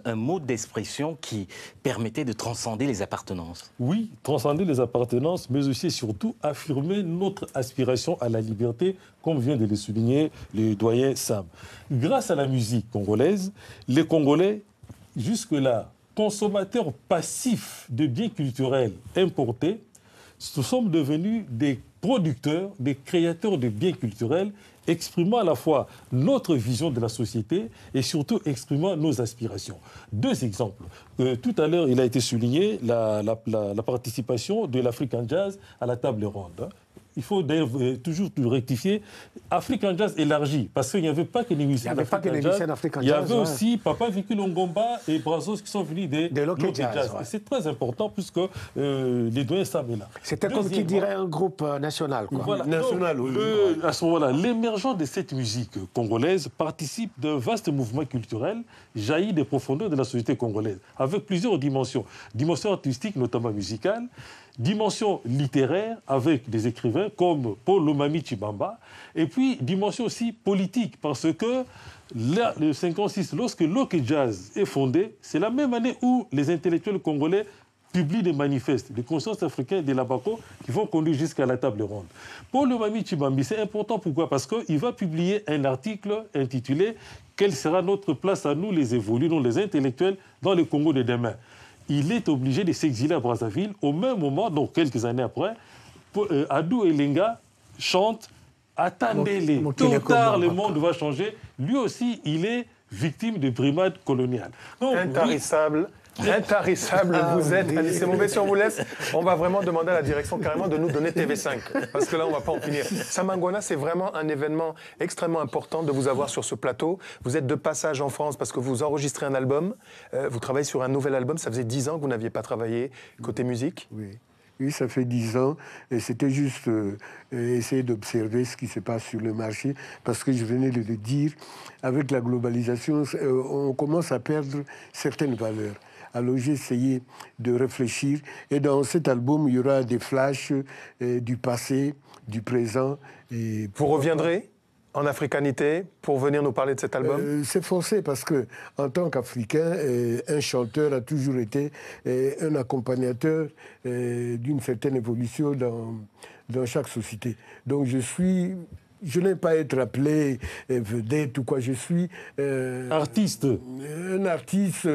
un mode d'expression qui permettait de transcender les appartenances? Oui, transcender les appartenances, mais aussi et surtout affirmer notre aspiration à la liberté, comme vient de le souligner le doyen Sam. Grâce à la musique congolaise, les Congolais, jusque-là, consommateurs passifs de biens culturels importés, nous sommes devenus des producteurs, des créateurs de biens culturels, exprimant à la fois notre vision de la société et surtout exprimant nos aspirations. Deux exemples. Tout à l'heure, il a été souligné la participation de l'African Jazz à la table ronde. Il faut d'ailleurs toujours rectifier African Jazz élargi, parce qu'il n'y avait pas que les musiciens d'African Jazz. Il y avait aussi Papa Vicky Longomba et Brazos qui sont venus des Local Jazz. Ouais. C'est très important puisque les doyens savent là. C'était comme qui dirait un groupe national. Quoi. Voilà. National, oui. À ce moment-là, l'émergence de cette musique congolaise participe d'un vaste mouvement culturel jailli des profondeurs de la société congolaise, avec plusieurs dimensions. Dimension artistique, notamment musicale, dimension littéraire avec des écrivains comme Paul Lomami Tshibamba, et puis dimension aussi politique, parce que là, le 56, lorsque Local Jazz est fondé, c'est la même année où les intellectuels congolais publient des manifestes de conscience africaine de l'Abaco qui vont conduire jusqu'à la table ronde. Paul Lomami Tshibambi, c'est important, pourquoi? Parce qu'il va publier un article intitulé « Quelle sera notre place à nous, les évolus, non les intellectuels, dans le Congo de demain ?» Il est obligé de s'exiler à Brazzaville. Au même moment, donc quelques années après, Adou Elenga chante « Attendez-les, tôt ou tard le monde va changer ». Lui aussi, il est victime de brimades coloniales. Donc, intarissable. Intarissable, vous êtes. C'est mauvais si on vous laisse. On va vraiment demander à la direction carrément de nous donner TV5. Parce que là, on ne va pas en finir. Samangwana, c'est vraiment un événement extrêmement important de vous avoir sur ce plateau. Vous êtes de passage en France parce que vous enregistrez un album. Vous travaillez sur un nouvel album. Ça faisait 10 ans que vous n'aviez pas travaillé côté musique. Oui. Oui, ça fait 10 ans. Et c'était juste essayer d'observer ce qui se passe sur le marché. Parce que je venais de le dire, avec la globalisation, on commence à perdre certaines valeurs. Alors j'ai essayé de réfléchir. Et dans cet album, il y aura des flashs du passé, du présent. Et vous reviendrez en africanité pour venir nous parler de cet album? C'est forcé parce que, en tant qu'Africain, un chanteur a toujours été un accompagnateur d'une certaine évolution dans chaque société. Donc je n'aime pas être appelé vedette ou quoi, je suis... artiste. Un artiste...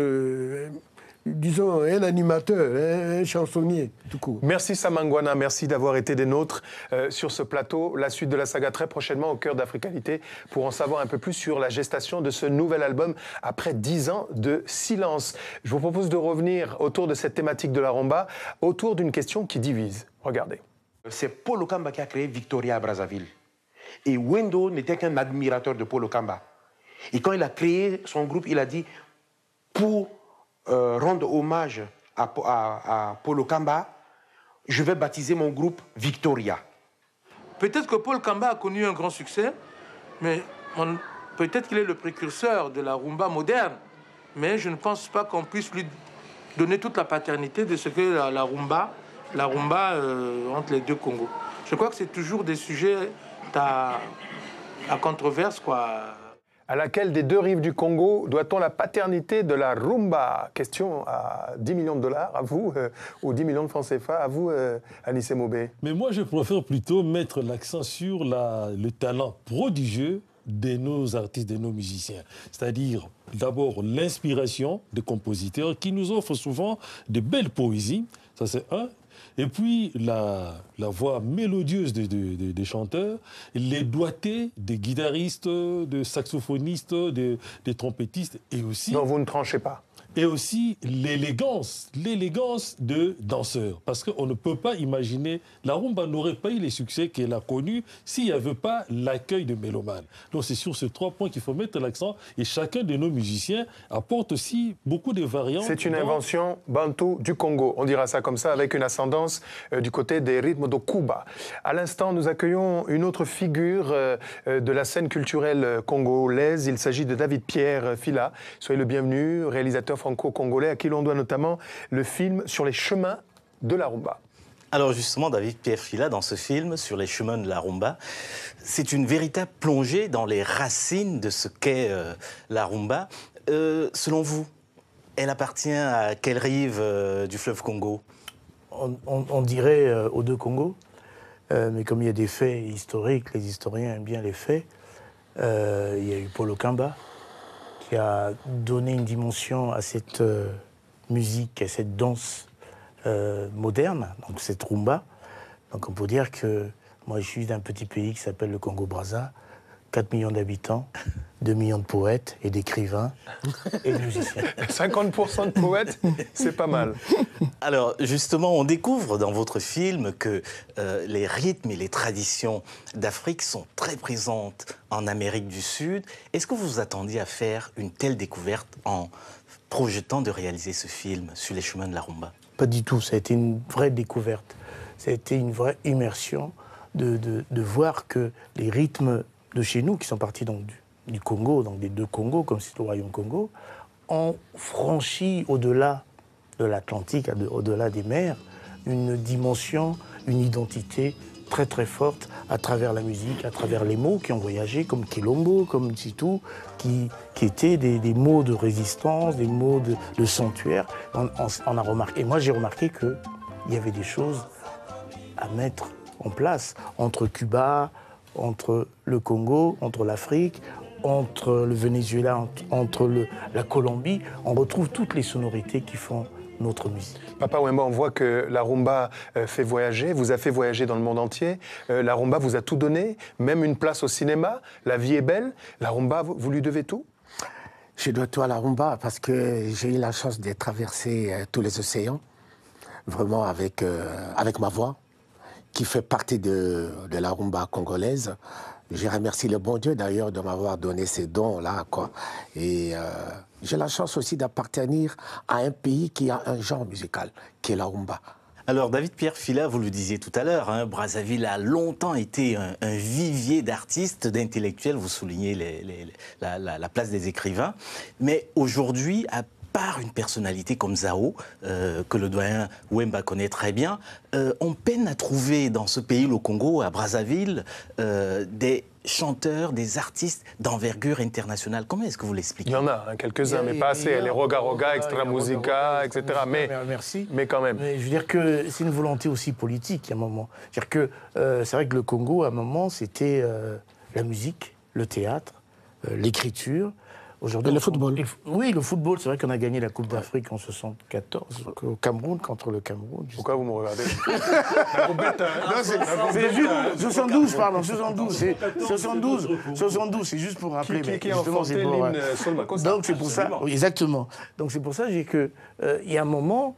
disons, un animateur, un chansonnier, tout court. Merci Samangwana, merci d'avoir été des nôtres sur ce plateau. La suite de la saga très prochainement au cœur d'Africalité pour en savoir un peu plus sur la gestation de ce nouvel album après 10 ans de silence. Je vous propose de revenir autour de cette thématique de la rumba, autour d'une question qui divise. Regardez. C'est Paul Lukamba qui a créé Victoria à Brazzaville. Et Wendo n'était qu'un admirateur de Paul Lukamba. Et quand il a créé son groupe, il a dit, pour rendre hommage à Paul Lukamba, je vais baptiser mon groupe Victoria. Peut-être que Paul Kamba a connu un grand succès, mais peut-être qu'il est le précurseur de la rumba moderne, mais je ne pense pas qu'on puisse lui donner toute la paternité de ce que la rumba entre les deux Congos. Je crois que c'est toujours des sujets à controverse, quoi. À laquelle des deux rives du Congo doit-on la paternité de la rumba? Question à 10 millions de dollars, à vous, ou 10 millions de francs CFA, à vous, Anissé Mobé. Mais moi, je préfère plutôt mettre l'accent sur le talent prodigieux de nos artistes, de nos musiciens. C'est-à-dire, d'abord, l'inspiration des compositeurs qui nous offrent souvent de belles poésies, ça c'est un. Et puis, la voix mélodieuse des chanteurs, les doigtés des guitaristes, des saxophonistes, des trompettistes, et aussi... Non, vous ne tranchez pas. Et aussi l'élégance de danseurs. Parce qu'on ne peut pas imaginer... La rumba n'aurait pas eu les succès qu'elle a connus s'il n'y avait pas l'accueil de mélomanes. Donc c'est sur ces 3 points qu'il faut mettre l'accent. Et chacun de nos musiciens apporte aussi beaucoup de variantes. C'est une invention bantou du Congo. On dira ça comme ça, avec une ascendance du côté des rythmes de Cuba. À l'instant, nous accueillons une autre figure de la scène culturelle congolaise. Il s'agit de David-Pierre Fila. Soyez le bienvenu, réalisateur franco-congolais, à qui l'on doit notamment le film Sur les chemins de la rumba. Alors justement, David-Pierre Fila, dans ce film, Sur les chemins de la rumba, c'est une véritable plongée dans les racines de ce qu'est la rumba. Selon vous, elle appartient à quelle rive du fleuve Congo? On dirait aux deux Congos, mais comme il y a des faits historiques, les historiens aiment bien les faits, il y a eu Paul Lukamba, qui a donné une dimension à cette musique, à cette danse moderne, donc cette rumba. Donc on peut dire que moi je suis d'un petit pays qui s'appelle le Congo-Brazza, 4 millions d'habitants, 2 millions de poètes et d'écrivains et de musiciens. 50% de poètes, c'est pas mal. Alors, justement, on découvre dans votre film que les rythmes et les traditions d'Afrique sont très présentes en Amérique du Sud. Est-ce que vous vous attendiez à faire une telle découverte en projetant de réaliser ce film sur les chemins de la rumba? Pas du tout, ça a été une vraie découverte. Ça a été une vraie immersion de voir que les rythmes de chez nous, qui sont partis donc du Congo, donc des deux Congos, comme c'est le Royaume Congo, ont franchi au-delà de l'Atlantique, au-delà des mers, une dimension, une identité très très forte à travers la musique, à travers les mots qui ont voyagé, comme Kilombo, comme Titou, qui étaient des mots de résistance, des mots de sanctuaire. On a remarqué, et moi j'ai remarqué qu'il y avait des choses à mettre en place entre Cuba, entre le Congo, entre l'Afrique, entre le Venezuela, entre la Colombie. On retrouve toutes les sonorités qui font notre musique. Papa Wemba, on voit que la rumba fait voyager, vous a fait voyager dans le monde entier. La rumba vous a tout donné, même une place au cinéma. La vie est belle. La rumba, vous lui devez tout? Je dois tout à la rumba parce que j'ai eu la chance de traverser tous les océans, vraiment avec ma voix, qui fait partie de la rumba congolaise. Je remercie le bon Dieu d'ailleurs de m'avoir donné ces dons-là, quoi. Et j'ai la chance aussi d'appartenir à un pays qui a un genre musical, qui est la rumba. Alors, David-Pierre Fila, vous le disiez tout à l'heure, hein, Brazzaville a longtemps été un vivier d'artistes, d'intellectuels. Vous soulignez la place des écrivains. Mais aujourd'hui, à part une personnalité comme Zao, que le doyen Wemba connaît très bien, on peine à trouver dans ce pays, le Congo, à Brazzaville, des chanteurs, des artistes d'envergure internationale. Comment est-ce que vous l'expliquez? Il y en a, hein, quelques-uns, mais pas assez. Les Roga Roga, Extra Musica, etc. Merci. Mais quand même. Mais je veux dire que c'est une volonté aussi politique, à un moment. C'est-à-dire que c'est vrai que le Congo, à un moment, c'était la musique, le théâtre, l'écriture. Aujourd'hui, le football. Oui, le football. C'est vrai qu'on a gagné la Coupe d'Afrique en 74 au Cameroun, contre le Cameroun. Pourquoi vous me regardez? C'est juste 72, pardon, 72. C'est 72, c'est juste pour rappeler. Qui a enfanté l'hymne Solmakossa? Donc c'est pour ça, oui, exactement. Donc c'est pour ça que il y a un moment,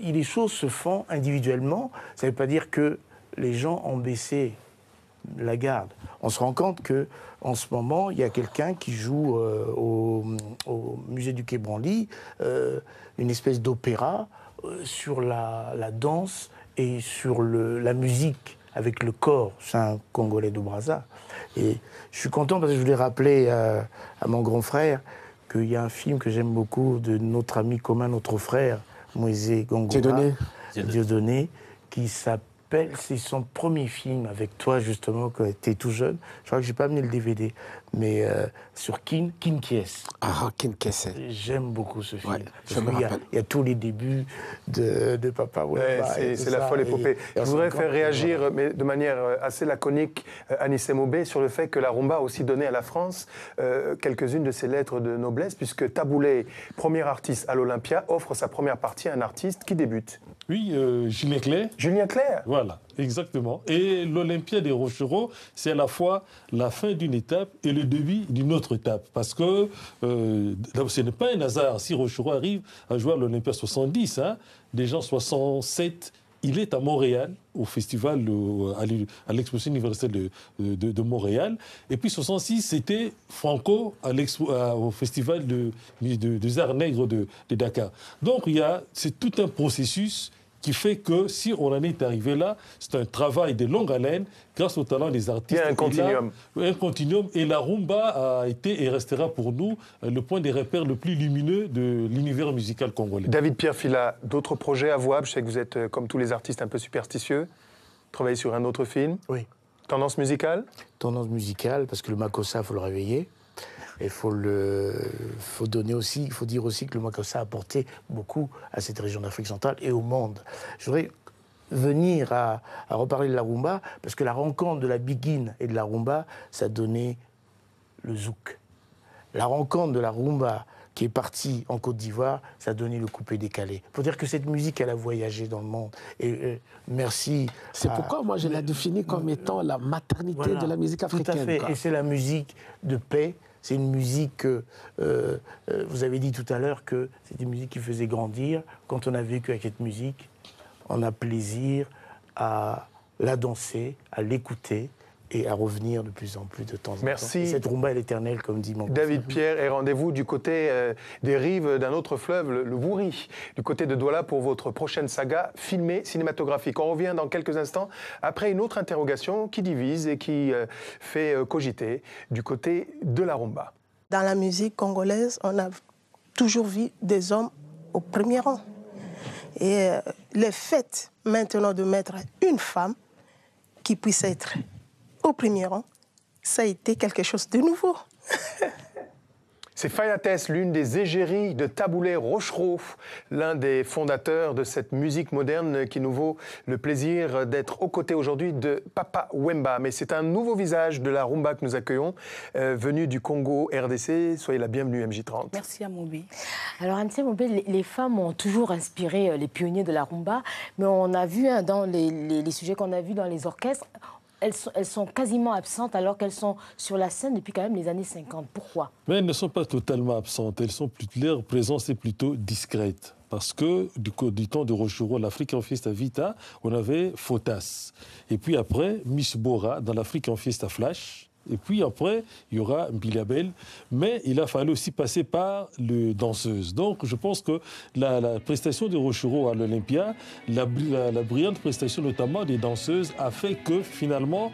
les choses se font individuellement. Ça ne veut pas dire que les gens ont baissé la garde. On se rend compte que en ce moment, il y a quelqu'un qui joue au musée du Quai Branly une espèce d'opéra sur la danse et sur la musique avec le corps. C'est un Congolais de Brazza. Et je suis content parce que je voulais rappeler à mon grand frère qu'il y a un film que j'aime beaucoup de notre ami commun, notre frère, Moïse Gongora, Dieudonné, qui s'appelle... C'est son premier film avec toi, justement, quand tu es tout jeune. Je crois que je n'ai pas amené le DVD, mais sur Kin Kies. Ah, Kin Kies. J'aime beaucoup ce film. Ouais, je me rappelle. Il y a tous les débuts de Papa Wemba. C'est la folle épopée. Je voudrais faire réagir, mais de manière assez laconique, Anissé Mobé, sur le fait que la rumba a aussi donné à la France quelques-unes de ses lettres de noblesse, puisque Taboulé, premier artiste à l'Olympia, offre sa première partie à un artiste qui débute. Oui, Julien Clerc. Julien Clerc. Voilà, exactement. Et l'Olympia des Rochereaux, c'est à la fois la fin d'une étape et le début d'une autre étape. Parce que ce n'est pas un hasard si Rochereau arrive à jouer à l'Olympia 70. Hein, déjà en 67, il est à Montréal, au festival, à l'exposition universelle de Montréal. Et puis 66, c'était Franco au festival des arts nègres de Dakar. Donc c'est tout un processus qui fait que si on en est arrivé là, c'est un travail de longue haleine grâce au talent des artistes. Il y a un continuum. Un continuum. Et la rumba a été et restera pour nous le point des repères le plus lumineux de l'univers musical congolais. David-Pierre Fila, d'autres projets avouables? Je sais que vous êtes, comme tous les artistes, un peu superstitieux. Travaillez sur un autre film? Oui. Tendance musicale? Tendance musicale, parce que le Makossa, il faut le réveiller. Il faut dire aussi que le Makossa a apporté beaucoup à cette région d'Afrique centrale et au monde. Je voudrais venir à reparler de la rumba, parce que la rencontre de la biguine et de la rumba, ça a donné le zouk. La rencontre de la rumba qui est parti en Côte d'Ivoire, ça a donné le coupé-décalé. Pour dire que cette musique, elle a voyagé dans le monde. Et merci. C'est pourquoi moi je la définis comme étant la maternité de la musique africaine. Tout à fait. Quoi. Et c'est la musique de paix. C'est une musique, vous avez dit tout à l'heure que c'est une musique qui faisait grandir. Quand on a vécu avec cette musique, on a plaisir à la danser, à l'écouter et à revenir de plus en plus de temps en temps. Merci. Et cette rumba est éternelle, comme dit mon David Pierre, et rendez-vous du côté des rives d'un autre fleuve, le Wouri, du côté de Douala, pour votre prochaine saga filmée cinématographique. On revient dans quelques instants après une autre interrogation qui divise et qui fait cogiter du côté de la rumba. Dans la musique congolaise, on a toujours vu des hommes au premier rang. Et le fait maintenant de mettre une femme qui puisse être au premier rang, ça a été quelque chose de nouveau. C'est Fayates, l'une des égéries de Taboulé Rochereau, l'un des fondateurs de cette musique moderne qui nous vaut le plaisir d'être aux côtés aujourd'hui de Papa Wemba. Mais c'est un nouveau visage de la rumba que nous accueillons, venu du Congo RDC. Soyez la bienvenue, MJ30. Merci à Moubé. Alors, Anse Moubé, les femmes ont toujours inspiré les pionniers de la rumba, mais on a vu dans les sujets qu'on a vus dans les orchestres, elles sont quasiment absentes alors qu'elles sont sur la scène depuis quand même les années 50. Pourquoi? Mais elles ne sont pas totalement absentes. Elles sont leur présence est plutôt discrète. Parce que du temps de Rochereau, l'African Fiesta Vita, on avait Fotas. Et puis après, Miss Bora dans l'African Fiesta Flash. Et puis après, il y aura Bilabel. Mais il a fallu aussi passer par le danseuse. Donc je pense que la prestation de Rochereau à l'Olympia, la brillante prestation notamment des danseuses, a fait que finalement,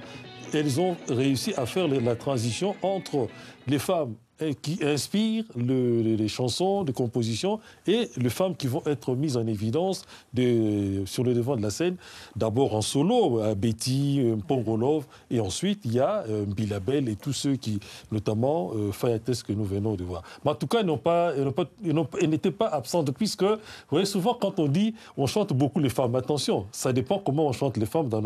elles ont réussi à faire la transition entre les femmes qui inspirent les chansons de composition et les femmes qui vont être mises en évidence sur le devant de la scène, d'abord en solo, Betty, Pongolov, et ensuite il y a Bilabel et tous ceux qui, notamment Fayates que nous venons de voir. Mais en tout cas, elles n'étaient pas absentes, puisque, vous voyez, souvent quand on dit on chante beaucoup les femmes, attention, ça dépend comment on chante les femmes dans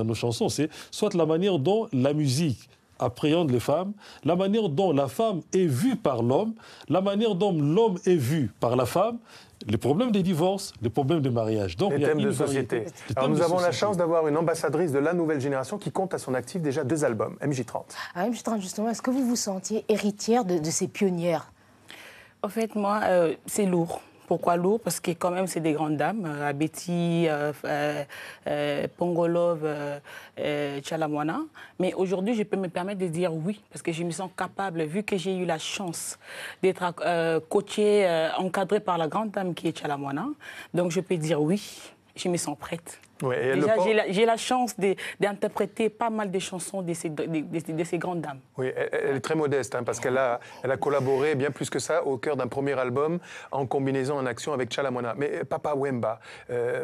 nos chansons, c'est soit la manière dont la musique appréhende les femmes, la manière dont la femme est vue par l'homme, la manière dont l'homme est vu par la femme, les problèmes des divorces, les problèmes de mariage. Donc, les thèmes de société. Alors nous avons la chance d'avoir une ambassadrice de la nouvelle génération qui compte à son actif déjà 2 albums, MJ30. Ah, MJ30, justement, est-ce que vous vous sentiez héritière de ces pionnières? En fait, moi, c'est lourd. Pourquoi lourd? Parce que quand même, c'est des grandes dames. Betty, Pongolov, Chalamwana. Mais aujourd'hui, je peux me permettre de dire oui, parce que je me sens capable, vu que j'ai eu la chance d'être coachée, encadrée par la grande dame qui est Chalamwana. Donc, je peux dire oui, je me sens prête. Oui, déjà, j'ai la chance d'interpréter pas mal de chansons de ces grandes dames. Oui, elle est très modeste, hein, parce qu'elle a collaboré bien plus que ça au cœur d'un premier album en combinaison en action avec Chalamwana. Mais Papa Wemba,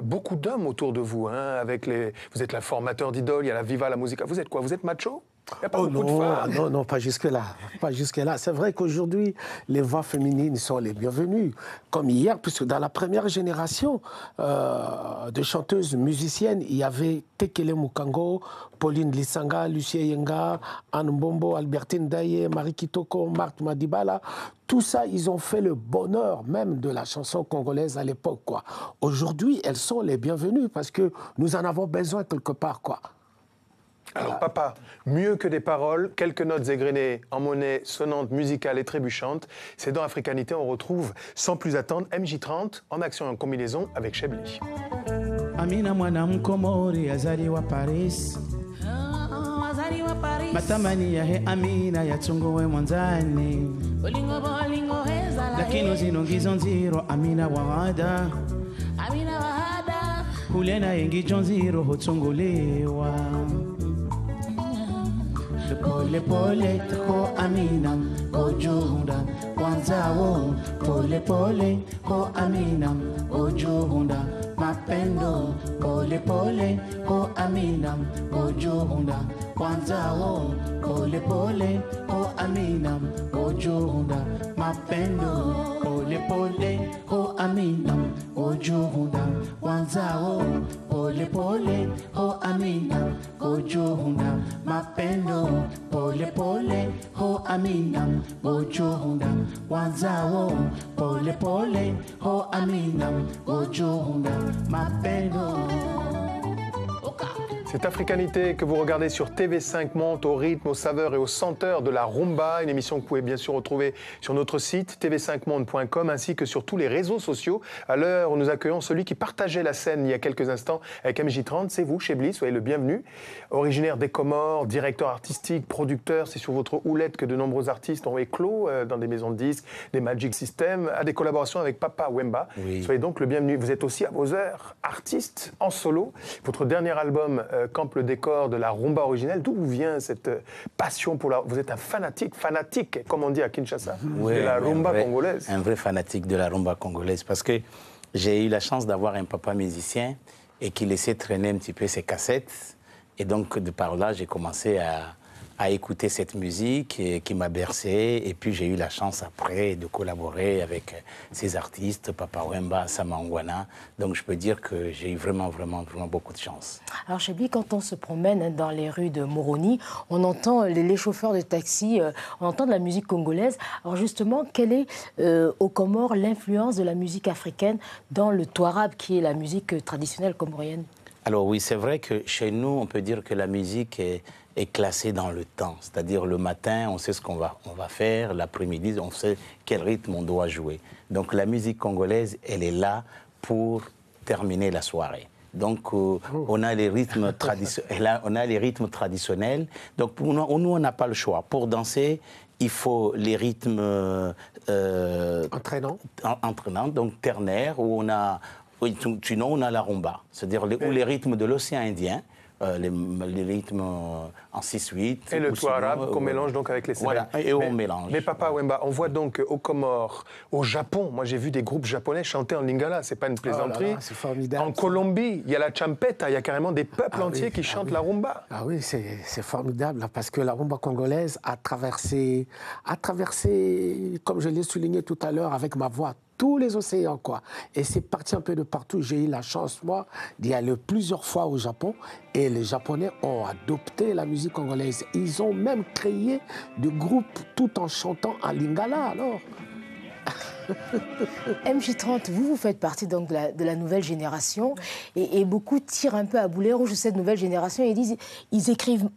beaucoup d'hommes autour de vous, hein, vous êtes la formateur d'idoles, il y a la Viva la Musica. Vous êtes quoi? Vous êtes macho? Il n'y a pas beaucoup de femmes. Non, pas jusque-là. Pas jusque-là. C'est vrai qu'aujourd'hui, les voix féminines sont les bienvenues. Comme hier, puisque dans la première génération de chanteuses musiciennes, il y avait Tekele Mukango, Pauline Lissanga, Lucie Yenga, Anne Mbombo, Albertine Daye, Marie Kitoko, Marthe Madibala. Tout ça, ils ont fait le bonheur même de la chanson congolaise à l'époque, quoi. Aujourd'hui, elles sont les bienvenues parce que nous en avons besoin quelque part, quoi. Alors, Papa, mieux que des paroles, quelques notes égrenées en monnaie sonnante, musicale et trébuchante. C'est dans Africanité, on retrouve, sans plus attendre, MJ30 en action et en combinaison avec Chebli. Amina mwana mkomori azaliwa Paris. Matamani yahe Amina yatunguwe mwanzani. Lakini zinongizo nziro Amina wahada. Hulena yengi jonziro hotungulewa. Pole pole ho Amina ojuhunda kwanzawo. Pole pole ho Amina ojuhunda mapendo. Pole pole ho Amina ojuhunda kwanzawo. Pole pole ho Amina ojuhunda mapendo. Pole pole ho Amina, Gojuhunda, Wanzao, Pole Pole, Ho Amina, Gojuhunda, Mapendo, Pole Pole, Ho Amina, Gojuhunda, Wanzao, Pole Pole, Ho Amina, Gojuhunda, Mapendo. Cette africanité que vous regardez sur TV5 monte au rythme, aux saveurs et aux senteurs de la rumba, une émission que vous pouvez bien sûr retrouver sur notre site tv5monde.com ainsi que sur tous les réseaux sociaux. À l'heure où nous accueillons celui qui partageait la scène il y a quelques instants avec MJ30, c'est vous, Chebli, soyez le bienvenu. Originaire des Comores, directeur artistique, producteur, c'est sur votre houlette que de nombreux artistes ont éclos dans des maisons de disques, des Magic System, à des collaborations avec Papa Wemba. Oui. Soyez donc le bienvenu. Vous êtes aussi à vos heures artiste en solo. Votre dernier album campe le décor de la rumba originelle. D'où vous vient cette passion pour la... Vous êtes un fanatique, comme on dit à Kinshasa, oui, de la rumba congolaise. Un vrai fanatique de la rumba congolaise parce que j'ai eu la chance d'avoir un papa musicien et qui laissait traîner un petit peu ses cassettes. Et donc, de par là, j'ai commencé à écouter cette musique qui m'a bercé. Et puis, j'ai eu la chance après de collaborer avec ces artistes, Papa Wemba, Samangwana. Donc, je peux dire que j'ai eu vraiment beaucoup de chance. Alors, Chebli, quand on se promène dans les rues de Moroni, on entend les chauffeurs de taxi, on entend de la musique congolaise. Alors, justement, quelle est, aux Comores, l'influence de la musique africaine dans le touarab, qui est la musique traditionnelle comorienne? Alors oui, c'est vrai que chez nous, on peut dire que la musique est classée dans le temps. C'est-à-dire le matin, on sait ce qu'on va faire, l'après-midi, on sait quel rythme on doit jouer. Donc la musique congolaise, elle est là pour terminer la soirée. Donc on a les rythmes traditionnels. Donc pour nous, on n'a pas le choix. Pour danser, il faut les rythmes entraînants, donc ternaires, où on a... Oui, sinon, on a la rumba, c'est-à-dire les rythmes de l'océan Indien, les rythmes en 6-8. Et le touarab qu'on mélange donc avec les Voilà, et on mélange. Mais Papa Wemba, on voit donc aux Comores, au Japon, moi j'ai vu des groupes japonais chanter en lingala, c'est pas une plaisanterie. Oh là là, c'est formidable. En Colombie, il y a la champeta, il y a carrément des peuples entiers qui chantent la rumba. Ah oui, c'est formidable, parce que la rumba congolaise a traversé, comme je l'ai souligné tout à l'heure avec ma voix, tous les océans, quoi. Et c'est parti un peu de partout. J'ai eu la chance, moi, d'y aller plusieurs fois au Japon. Et les Japonais ont adopté la musique congolaise. Ils ont même créé des groupes tout en chantant en lingala, alors. MJ30, vous faites partie donc de la nouvelle génération. Et beaucoup tirent un peu à boulet rouge de cette nouvelle génération. Et disent, ils écrivent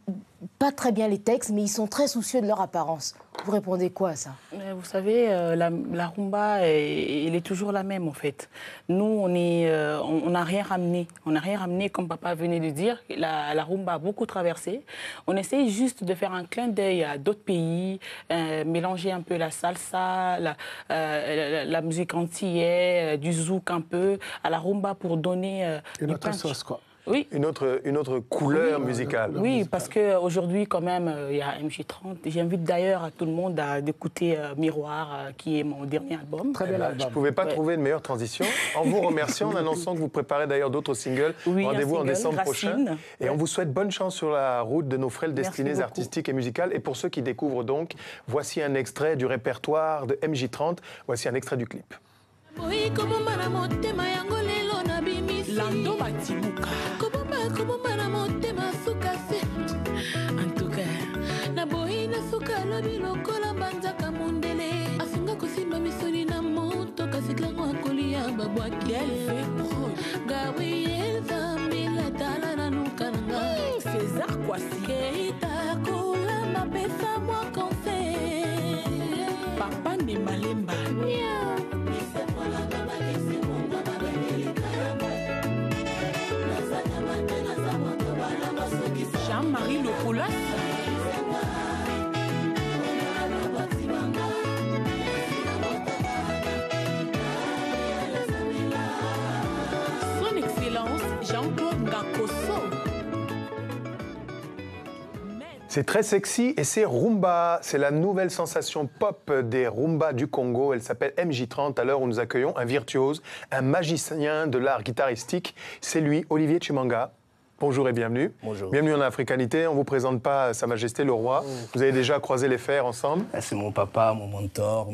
pas très bien les textes, mais ils sont très soucieux de leur apparence. Vous répondez quoi à ça? Vous savez, la rumba, elle est toujours la même, en fait. Nous, on n'a rien ramené. On n'a rien ramené, comme papa venait de dire. La rumba a beaucoup traversé. On essaye juste de faire un clin d'œil à d'autres pays, mélanger un peu la salsa, la musique antillaise, du zouk un peu, à la rumba pour donner... une autre sauce, quoi. Oui. Une autre couleur musicale. Oui, parce qu'aujourd'hui, quand même, il y a MJ30. J'invite d'ailleurs à tout le monde d'écouter Miroir, qui est mon dernier album. Très bel album. Je ne pouvais pas trouver une meilleure transition. En vous remerciant, en annonçant que vous préparez d'ailleurs d'autres singles. Oui, rendez-vous en décembre prochain. Et on vous souhaite bonne chance sur la route de nos frêles destinées artistiques et musicales. Et pour ceux qui découvrent donc, voici un extrait du répertoire de MJ30. Voici un extrait du clip. Lando Batibuka kobomba na motema suka se en tout cas na bohina suka lobi lokola banzaka mundele asunga kosimba misoni na moto kasiklango akolia babwaki Gabriel Zambila tala na nukananga César Kwasi Keita kola mapesa mwa conseil Papa ni malemba Jean-Marie Lepoulas. Son Excellence Jean-Claude Ngakoso. C'est très sexy et c'est rumba. C'est la nouvelle sensation pop des rumbas du Congo. Elle s'appelle MJ30. À l'heure où nous accueillons un virtuose, un magicien de l'art guitaristique. C'est lui, Olivier Chimanga. Bonjour et bienvenue. Bonjour. Bienvenue en Africanité. On ne vous présente pas Sa Majesté le Roi. Vous avez déjà croisé les fers ensemble. C'est mon papa, mon mentor,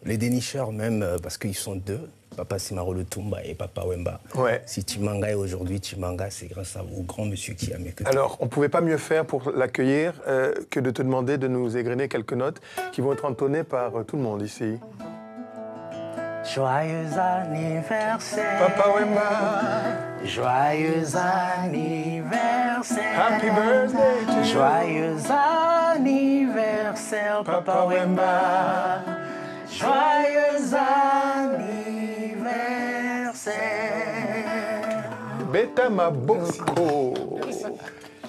les dénicheurs même, parce qu'ils sont deux. Papa Simaro Lutumba et Papa Wemba. Ouais. Si Chimanga est aujourd'hui Chimanga, c'est grâce au grand monsieur qui a mis que... Alors, on ne pouvait pas mieux faire pour l'accueillir que de te demander de nous égrener quelques notes qui vont être entonnées par tout le monde ici. Joyeux anniversaire, Papa Wemba. Joyeux anniversaire. Happy birthday to you. Joyeux anniversaire, Papa Wemba. Joyeux anniversaire. Beta Maboko.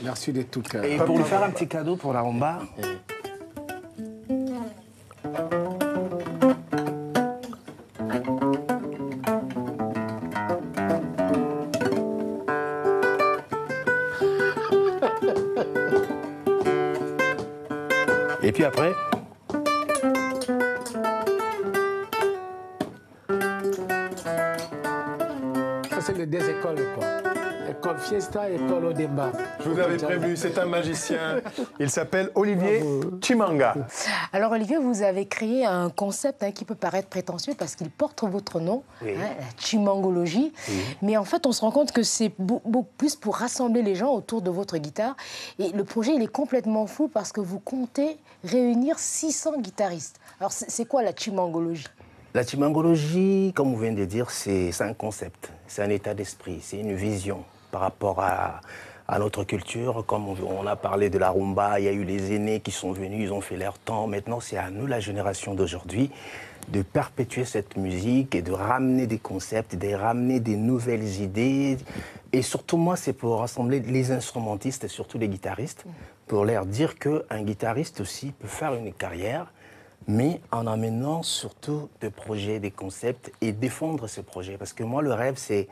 Merci de tout cœur. Et pour lui faire un petit cadeau pour la rumba. Et puis après, ça c'est les deux écoles, quoi. École Fiesta, école Odemba. Je vous avais prévenu, c'est un magicien. Il s'appelle Olivier Chimanga. Alors Olivier, vous avez créé un concept qui peut paraître prétentieux parce qu'il porte votre nom, oui. La chimangologie. Oui. Mais en fait, on se rend compte que c'est beaucoup plus pour rassembler les gens autour de votre guitare. Et le projet, il est complètement fou parce que vous comptez réunir 600 guitaristes. Alors c'est quoi la chimangologie ? La chimangologie, comme vous venez de dire, c'est un concept, c'est un état d'esprit, c'est une vision par rapport à notre culture. Comme on a parlé de la rumba, il y a eu les aînés qui sont venus, ils ont fait leur temps. Maintenant, c'est à nous, la génération d'aujourd'hui, de perpétuer cette musique et de ramener des concepts, de ramener des nouvelles idées. Et surtout, moi, c'est pour rassembler les instrumentistes et surtout les guitaristes, pour leur dire qu'un guitariste aussi peut faire une carrière, mais en amenant surtout des projets, des concepts et défendre ces projets. Parce que moi, le rêve, c'est,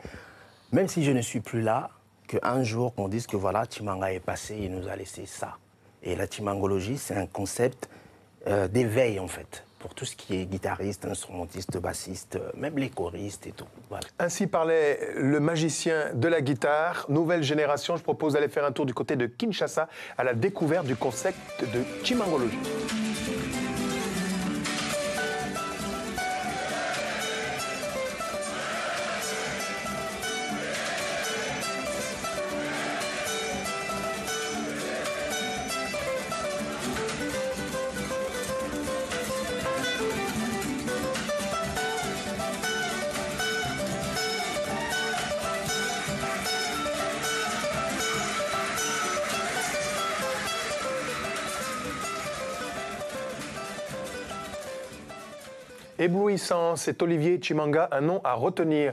même si je ne suis plus là, qu'un jour, qu'on dise que voilà, Chimanga est passé, il nous a laissé ça. Et la chimangologie, c'est un concept d'éveil, en fait, pour tout ce qui est guitariste, instrumentiste, bassiste, même les choristes et tout. Voilà. Ainsi parlait le magicien de la guitare. Nouvelle génération, je propose d'aller faire un tour du côté de Kinshasa à la découverte du concept de chimangologie. Éblouissant, c'est Olivier Chimanga, un nom à retenir.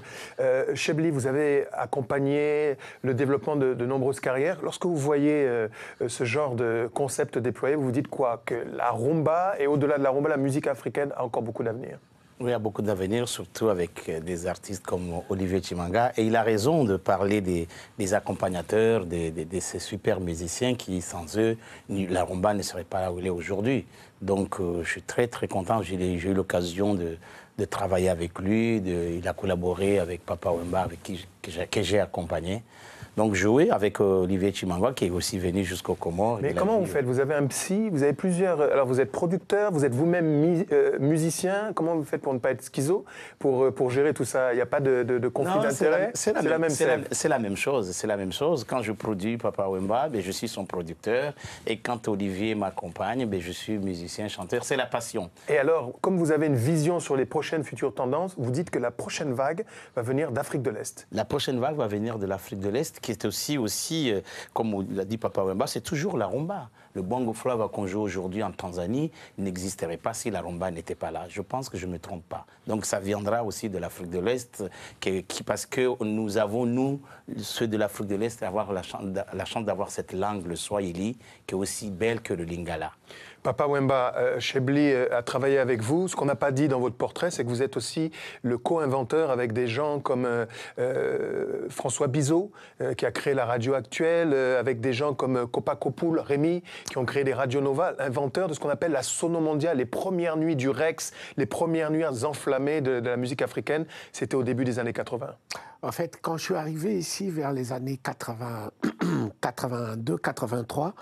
Chebli, vous avez accompagné le développement de nombreuses carrières. Lorsque vous voyez ce genre de concept déployé, vous vous dites quoi? Que la rumba, et au-delà de la rumba, la musique africaine a encore beaucoup d'avenir? Oui, il y a beaucoup d'avenir, surtout avec des artistes comme Olivier Chimanga. Et il a raison de parler des accompagnateurs, de ces super musiciens qui, sans eux, la rumba ne serait pas là où elle est aujourd'hui. Donc, je suis très, très content. J'ai eu l'occasion de travailler avec lui. Il a collaboré avec Papa Wemba, que j'ai accompagné. Donc, jouer avec Olivier Chimanga, qui est aussi venu jusqu'au Comores. Mais comment vous faites? Vous avez un psy, vous avez plusieurs... Alors, vous êtes producteur, vous êtes vous-même musicien. Comment vous faites pour ne pas être schizo, pour gérer tout ça? Il n'y a pas de conflit d'intérêt? C'est la même chose. C'est la même chose. Quand je produis Papa Wemba, je suis son producteur. Et quand Olivier m'accompagne, je suis musicien, chanteur. C'est la passion. Et alors, comme vous avez une vision sur les prochaines futures tendances, vous dites que la prochaine vague va venir d'Afrique de l'Est. La prochaine vague va venir de l'Afrique de l'Est, qui est aussi comme l'a dit Papa Wemba, c'est toujours la rumba. Le bongo flava qu'on joue aujourd'hui en Tanzanie n'existerait pas si la rumba n'était pas là. Je pense que je ne me trompe pas. Donc ça viendra aussi de l'Afrique de l'Est, parce que nous avons, nous, ceux de l'Afrique de l'Est, avoir la chance d'avoir cette langue, le swahili, qui est aussi belle que le lingala. Papa Wemba, Chebli a travaillé avec vous. Ce qu'on n'a pas dit dans votre portrait, c'est que vous êtes aussi le co-inventeur avec des gens comme François Bizot, qui a créé la radio actuelle, avec des gens comme Kopakopoul, Rémi, qui ont créé des radios Nova, inventeurs de ce qu'on appelle la sono mondiale, les premières nuits du Rex, les premières nuits enflammées de la musique africaine. C'était au début des années 80. En fait, quand je suis arrivé ici vers les années 80, 82, 83,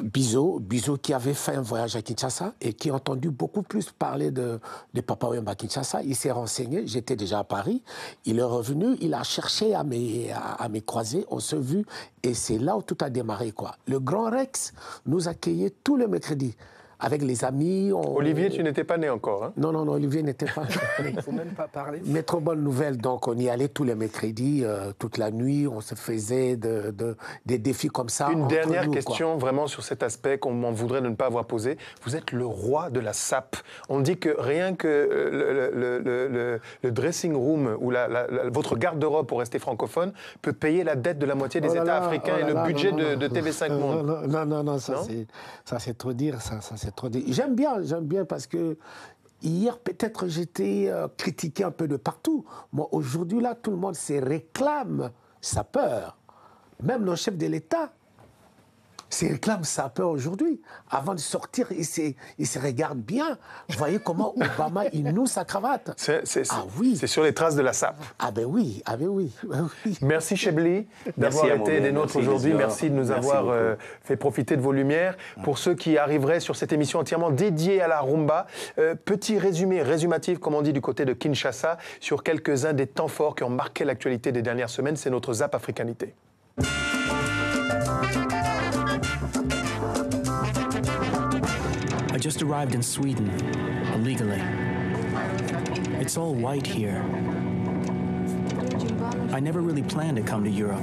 Bizo qui avait fait un voyage à Kinshasa et qui a entendu beaucoup plus parler de Papa Wemba à Kinshasa, il s'est renseigné, j'étais déjà à Paris, il est revenu, il a cherché à me croiser, on s'est vu et c'est là où tout a démarré, quoi. Le Grand Rex nous accueillait tous les mercredis. Avec les amis. Olivier, tu n'étais pas né encore, hein? Non, Olivier n'était pas né. Il ne faut même pas parler. Mais trop bonne nouvelle, donc on y allait tous les mercredis, toute la nuit, on se faisait des défis comme ça. Une dernière question vraiment sur cet aspect qu'on m'en voudrait de ne pas avoir posé. Vous êtes le roi de la sape. On dit que rien que le dressing room ou votre garde-robe pour rester francophone peut payer la dette de la moitié des États africains et le budget de TV5 Monde. Non, ça c'est trop dire, ça c'est trop dire. J'aime bien parce que hier, peut-être j'étais critiqué un peu de partout. Moi, aujourd'hui, là, tout le monde se réclame sapeur. Même le chef de l'État se réclame sapeur aujourd'hui. Avant de sortir, il se regarde bien. Vous voyez comment Obama, il noue sa cravate. C'est sur les traces de la sape. Ah ben oui. Merci Chebli d'avoir été des nôtres aujourd'hui. Merci de nous avoir fait profiter de vos lumières. Pour ceux qui arriveraient sur cette émission entièrement dédiée à la rumba, petit résumatif, comme on dit du côté de Kinshasa, sur quelques-uns des temps forts qui ont marqué l'actualité des dernières semaines. C'est notre Zap Africanité. I just arrived in Sweden, illegally. It's all white here. I never really planned to come to Europe.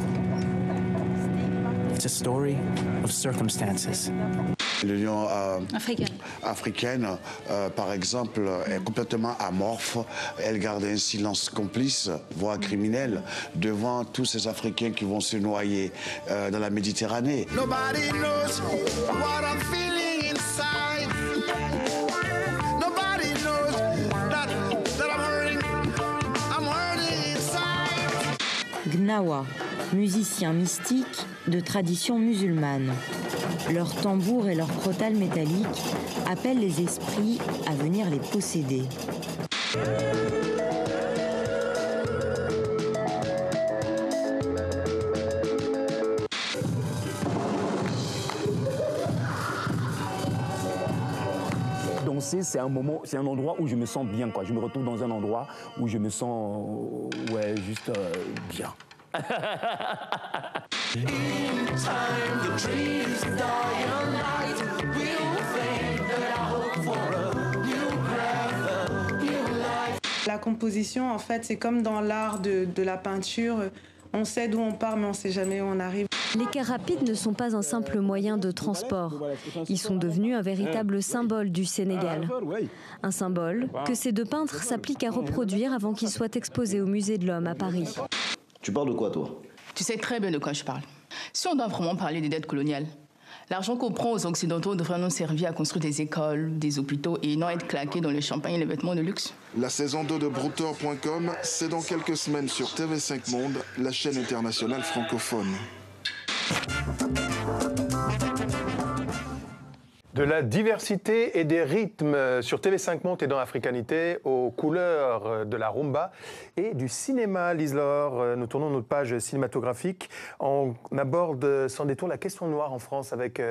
It's a story of circumstances. L'Union africaine, par exemple, est complètement amorphe. Elle garde un silence complice, voire criminel, devant tous ces Africains qui vont se noyer dans la Méditerranée. Nobody knows what I'm feeling inside. Nobody knows that I'm hurting inside. Gnawa, musiciens mystiques de tradition musulmane. Leurs tambours et leurs crotales métalliques appellent les esprits à venir les posséder. Danser, c'est un moment, c'est un endroit où je me sens bien, quoi. Je me retrouve dans un endroit où je me sens, juste bien. La composition, en fait, c'est comme dans l'art de la peinture. On sait d'où on part, mais on ne sait jamais où on arrive. Les cars rapides ne sont pas un simple moyen de transport. Ils sont devenus un véritable symbole du Sénégal. Un symbole que ces deux peintres s'appliquent à reproduire avant qu'ils soient exposés au Musée de l'Homme à Paris. Tu parles de quoi, toi? Tu sais très bien de quoi je parle. Si on doit vraiment parler des dettes coloniales, l'argent qu'on prend aux Occidentaux devrait nous servir à construire des écoles, des hôpitaux et non être claqué dans le champagne et les vêtements de luxe. La saison 2 de Brouteur.com, c'est dans quelques semaines sur TV5 Monde, la chaîne internationale francophone. De la diversité et des rythmes sur TV5 Monde et dans Africanité, aux couleurs de la rumba et du cinéma. Lise-Laure, nous tournons notre page cinématographique. On aborde sans détour la question noire en France avec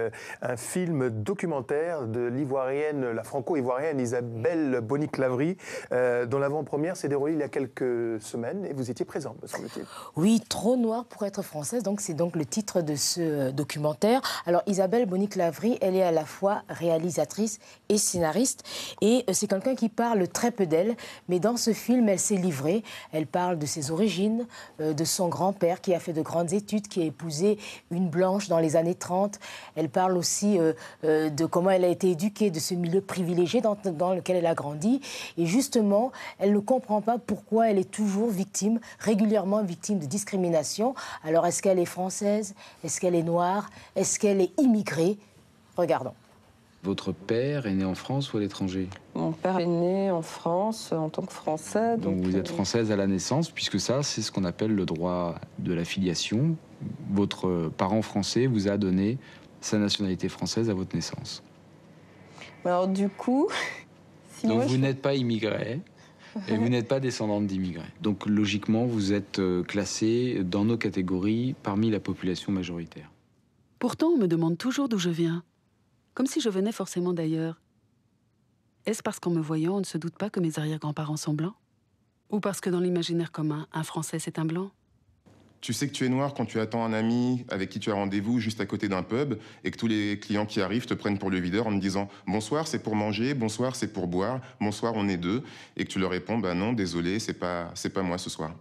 un film documentaire de l'ivoirienne, la franco-ivoirienne Isabelle Boni-Clavry, dont l'avant-première s'est déroulée il y a quelques semaines et vous étiez présente, me semble-t-il. Oui, Trop noire pour être française, donc c'est donc le titre de ce documentaire. Alors Isabelle Boni-Clavry, elle est à la fois réalisatrice et scénariste et c'est quelqu'un qui parle très peu d'elle, mais dans ce film elle s'est livrée, elle parle de ses origines, de son grand-père qui a fait de grandes études, qui a épousé une blanche dans les années 30, elle parle aussi de comment elle a été éduquée, de ce milieu privilégié dans lequel elle a grandi et justement elle ne comprend pas pourquoi elle est toujours victime, régulièrement victime de discrimination. Alors est-ce qu'elle est française, est-ce qu'elle est noire, est-ce qu'elle est immigrée? Regardons. Votre père est né en France ou à l'étranger? Mon père est né en France en tant que Français. Donc vous êtes française à la naissance, puisque ça, c'est ce qu'on appelle le droit de la filiation. Votre parent français vous a donné sa nationalité française à votre naissance. Alors du coup... Donc vous n'êtes pas immigré, Et vous n'êtes pas descendante d'immigrés. Donc logiquement, vous êtes classée dans nos catégories parmi la population majoritaire. Pourtant, on me demande toujours d'où je viens. Comme si je venais forcément d'ailleurs. Est-ce parce qu'en me voyant, on ne se doute pas que mes arrière-grands-parents sont blancs? Ou parce que dans l'imaginaire commun, un Français, c'est un blanc? Tu sais que tu es noir quand tu attends un ami avec qui tu as rendez-vous juste à côté d'un pub et que tous les clients qui arrivent te prennent pour le videur en te disant « Bonsoir, c'est pour manger, bonsoir, c'est pour boire, bonsoir, on est deux » et que tu leur réponds « Bah non, désolé, c'est pas moi ce soir ».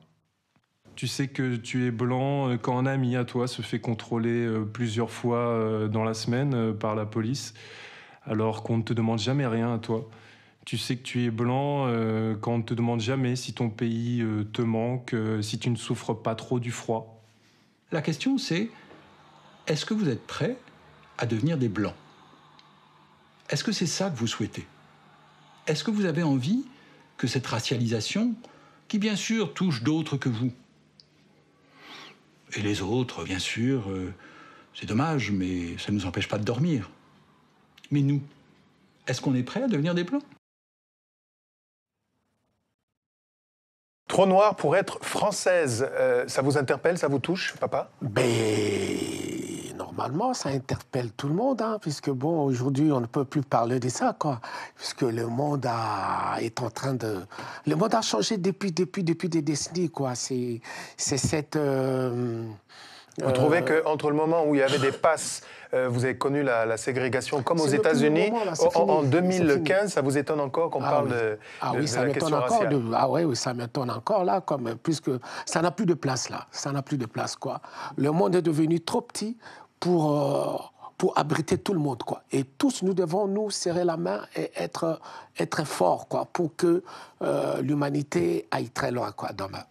Tu sais que tu es blanc quand un ami à toi se fait contrôler plusieurs fois dans la semaine par la police, alors qu'on ne te demande jamais rien à toi. Tu sais que tu es blanc quand on ne te demande jamais si ton pays te manque, si tu ne souffres pas trop du froid. La question c'est, est-ce que vous êtes prêts à devenir des blancs? Est-ce que c'est ça que vous souhaitez? Est-ce que vous avez envie que cette racialisation, qui bien sûr touche d'autres que vous, et les autres, bien sûr, c'est dommage, mais ça ne nous empêche pas de dormir. Mais nous, est-ce qu'on est prêts à devenir des blancs? Trop noire pour être française, ça vous interpelle, ça vous touche, papa? Normalement, ça interpelle tout le monde, hein, puisque bon, aujourd'hui, on ne peut plus parler de ça, quoi, puisque le monde le monde a changé depuis des décennies, quoi. C'est cette. Vous trouvez qu'entre le moment où il y avait des passes, vous avez connu la ségrégation comme aux États-Unis, en 2015, ça vous étonne encore qu'on parle de ça la question raciale? Oui, ça m'étonne encore, là, puisque ça n'a plus de place, là. Ça n'a plus de place, quoi. Le monde est devenu trop petit pour abriter tout le monde, quoi. Et tous, nous devons nous serrer la main et être forts, quoi, pour que l'humanité aille très loin, quoi, demain.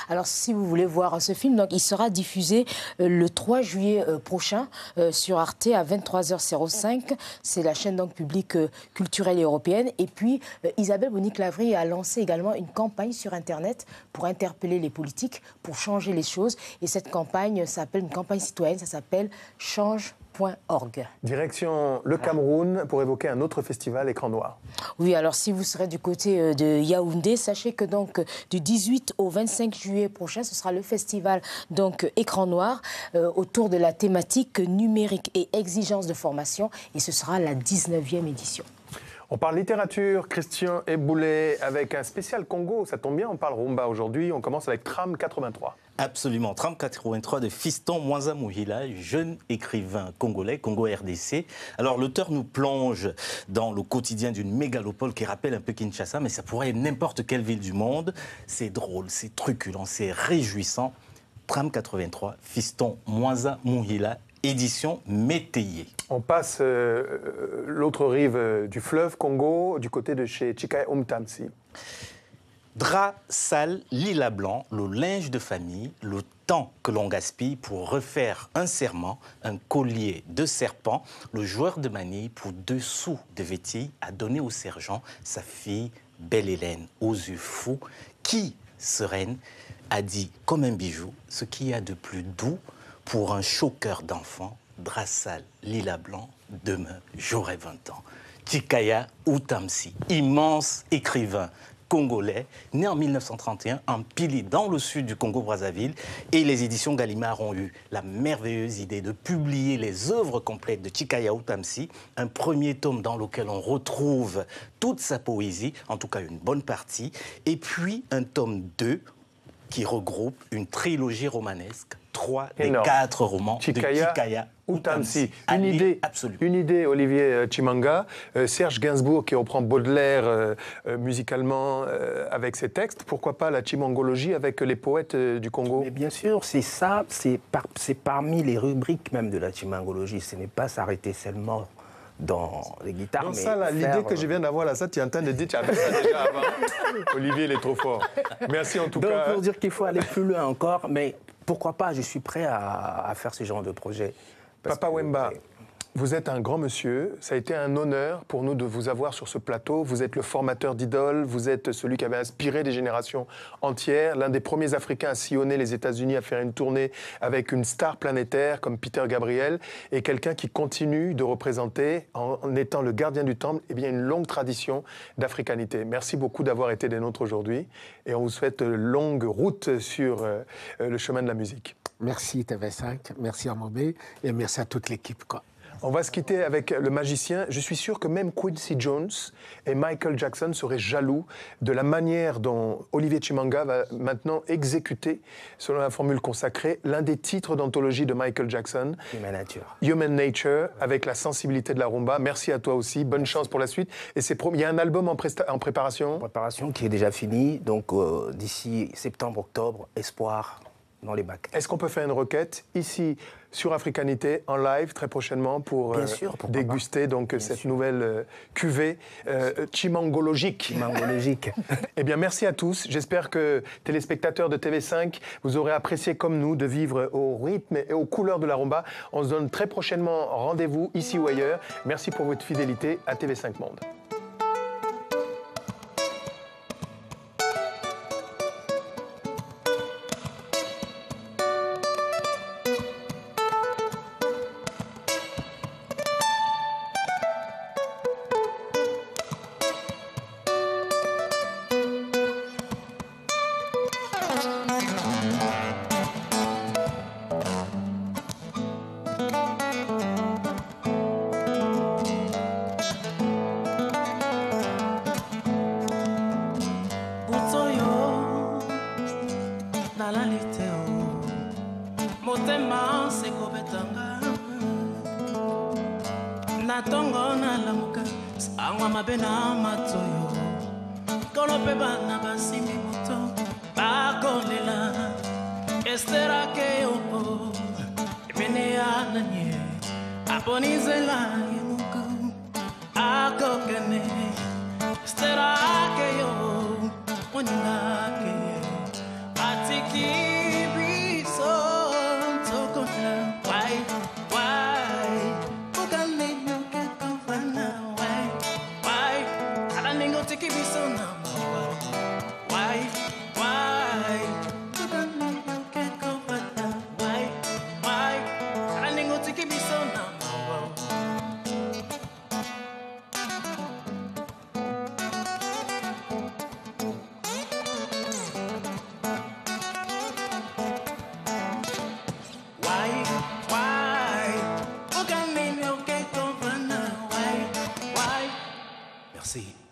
Alors, si vous voulez voir ce film, donc, il sera diffusé le 3 juillet prochain sur Arte à 23h05. C'est la chaîne donc, publique culturelle et européenne. Et puis, Isabelle Bonic-Lavry a lancé également une campagne sur Internet pour interpeller les politiques, pour changer les choses. Et cette campagne s'appelle une campagne citoyenne, ça s'appelle Change.org. Direction le Cameroun pour évoquer un autre festival Écran Noir. Oui, alors si vous serez du côté de Yaoundé, sachez que donc du 18 au 25 juillet prochain, ce sera le festival donc Écran Noir autour de la thématique numérique et exigence de formation et ce sera la 19e édition. On parle littérature, Christian Eboulet, avec un spécial Congo. Ça tombe bien, on parle rumba aujourd'hui. On commence avec Tram 83. Absolument. Tram 83 de Fiston Mwanza Muhila, jeune écrivain congolais, Congo-RDC. Alors, l'auteur nous plonge dans le quotidien d'une mégalopole qui rappelle un peu Kinshasa, mais ça pourrait être n'importe quelle ville du monde. C'est drôle, c'est truculent, c'est réjouissant. Tram 83, Fiston Mwanza Muhila, édition Métayer. On passe l'autre rive du fleuve Congo, du côté de chez Chikaya Umtamsi. Drap sale, lilas blanc, le linge de famille, le temps que l'on gaspille pour refaire un serment, un collier de serpent, le joueur de manille pour 2 sous de vétille a donné au sergent sa fille Belle Hélène, aux yeux fous, qui, sereine, a dit comme un bijou ce qu'il y a de plus doux pour un choqueur d'enfant, drap sale, lilas blanc, demain j'aurai 20 ans. Chikaya Umtamsi, immense écrivain congolais, né en 1931 en Pili, dans le sud du Congo-Brazzaville. Et les éditions Gallimard ont eu la merveilleuse idée de publier les œuvres complètes de Chikaya Umtamsi, un premier tome dans lequel on retrouve toute sa poésie, en tout cas une bonne partie, et puis un tome 2 qui regroupe une trilogie romanesque, 3 des 4 romans de Chikaya Umtamsi. Une idée, Olivier Chimanga. Serge Gainsbourg qui reprend Baudelaire musicalement avec ses textes. Pourquoi pas la chimangologie avec les poètes du Congo? Mais bien sûr, c'est ça, c'est parmi les rubriques même de la chimangologie. Ce n'est pas s'arrêter seulement dans les guitares. Donc ça, l'idée que je viens d'avoir là, ça, tu es en train de dire, tu avais ça déjà avant. Olivier, il est trop fort. Merci en tout cas. Donc pour dire qu'il faut aller plus loin encore, mais pourquoi pas, je suis prêt à faire ce genre de projet. Papa Wemba, Vous êtes un grand monsieur, ça a été un honneur pour nous de vous avoir sur ce plateau. Vous êtes le formateur d'idoles, vous êtes celui qui avait inspiré des générations entières, l'un des premiers Africains à sillonner les États-Unis, à faire une tournée avec une star planétaire comme Peter Gabriel, et quelqu'un qui continue de représenter, en étant le gardien du temple, eh bien une longue tradition d'africanité. Merci beaucoup d'avoir été des nôtres aujourd'hui, et on vous souhaite une longue route sur le chemin de la musique. Merci TV5, merci Amobé, et merci à toute l'équipe. On va se quitter avec le magicien. Je suis sûr que même Quincy Jones et Michael Jackson seraient jaloux de la manière dont Olivier Chimanga va maintenant exécuter, selon la formule consacrée, l'un des titres d'anthologie de Michael Jackson. Human Nature. Human Nature, avec la sensibilité de la rumba. Merci à toi aussi. Bonne chance pour la suite. Et il y a un album en préparation. En préparation qui est déjà fini. Donc d'ici septembre-octobre, Espoir dans les bacs. Est-ce qu'on peut faire une requête ici sur Africanité en live très prochainement pour déguster donc cette nouvelle cuvée chimangologique. Chimangologique. Eh bien, merci à tous. J'espère que téléspectateurs de TV5, vous aurez apprécié comme nous de vivre au rythme et aux couleurs de la rumba. On se donne très prochainement rendez-vous ici ou ailleurs. Merci pour votre fidélité à TV5 Monde. Merci.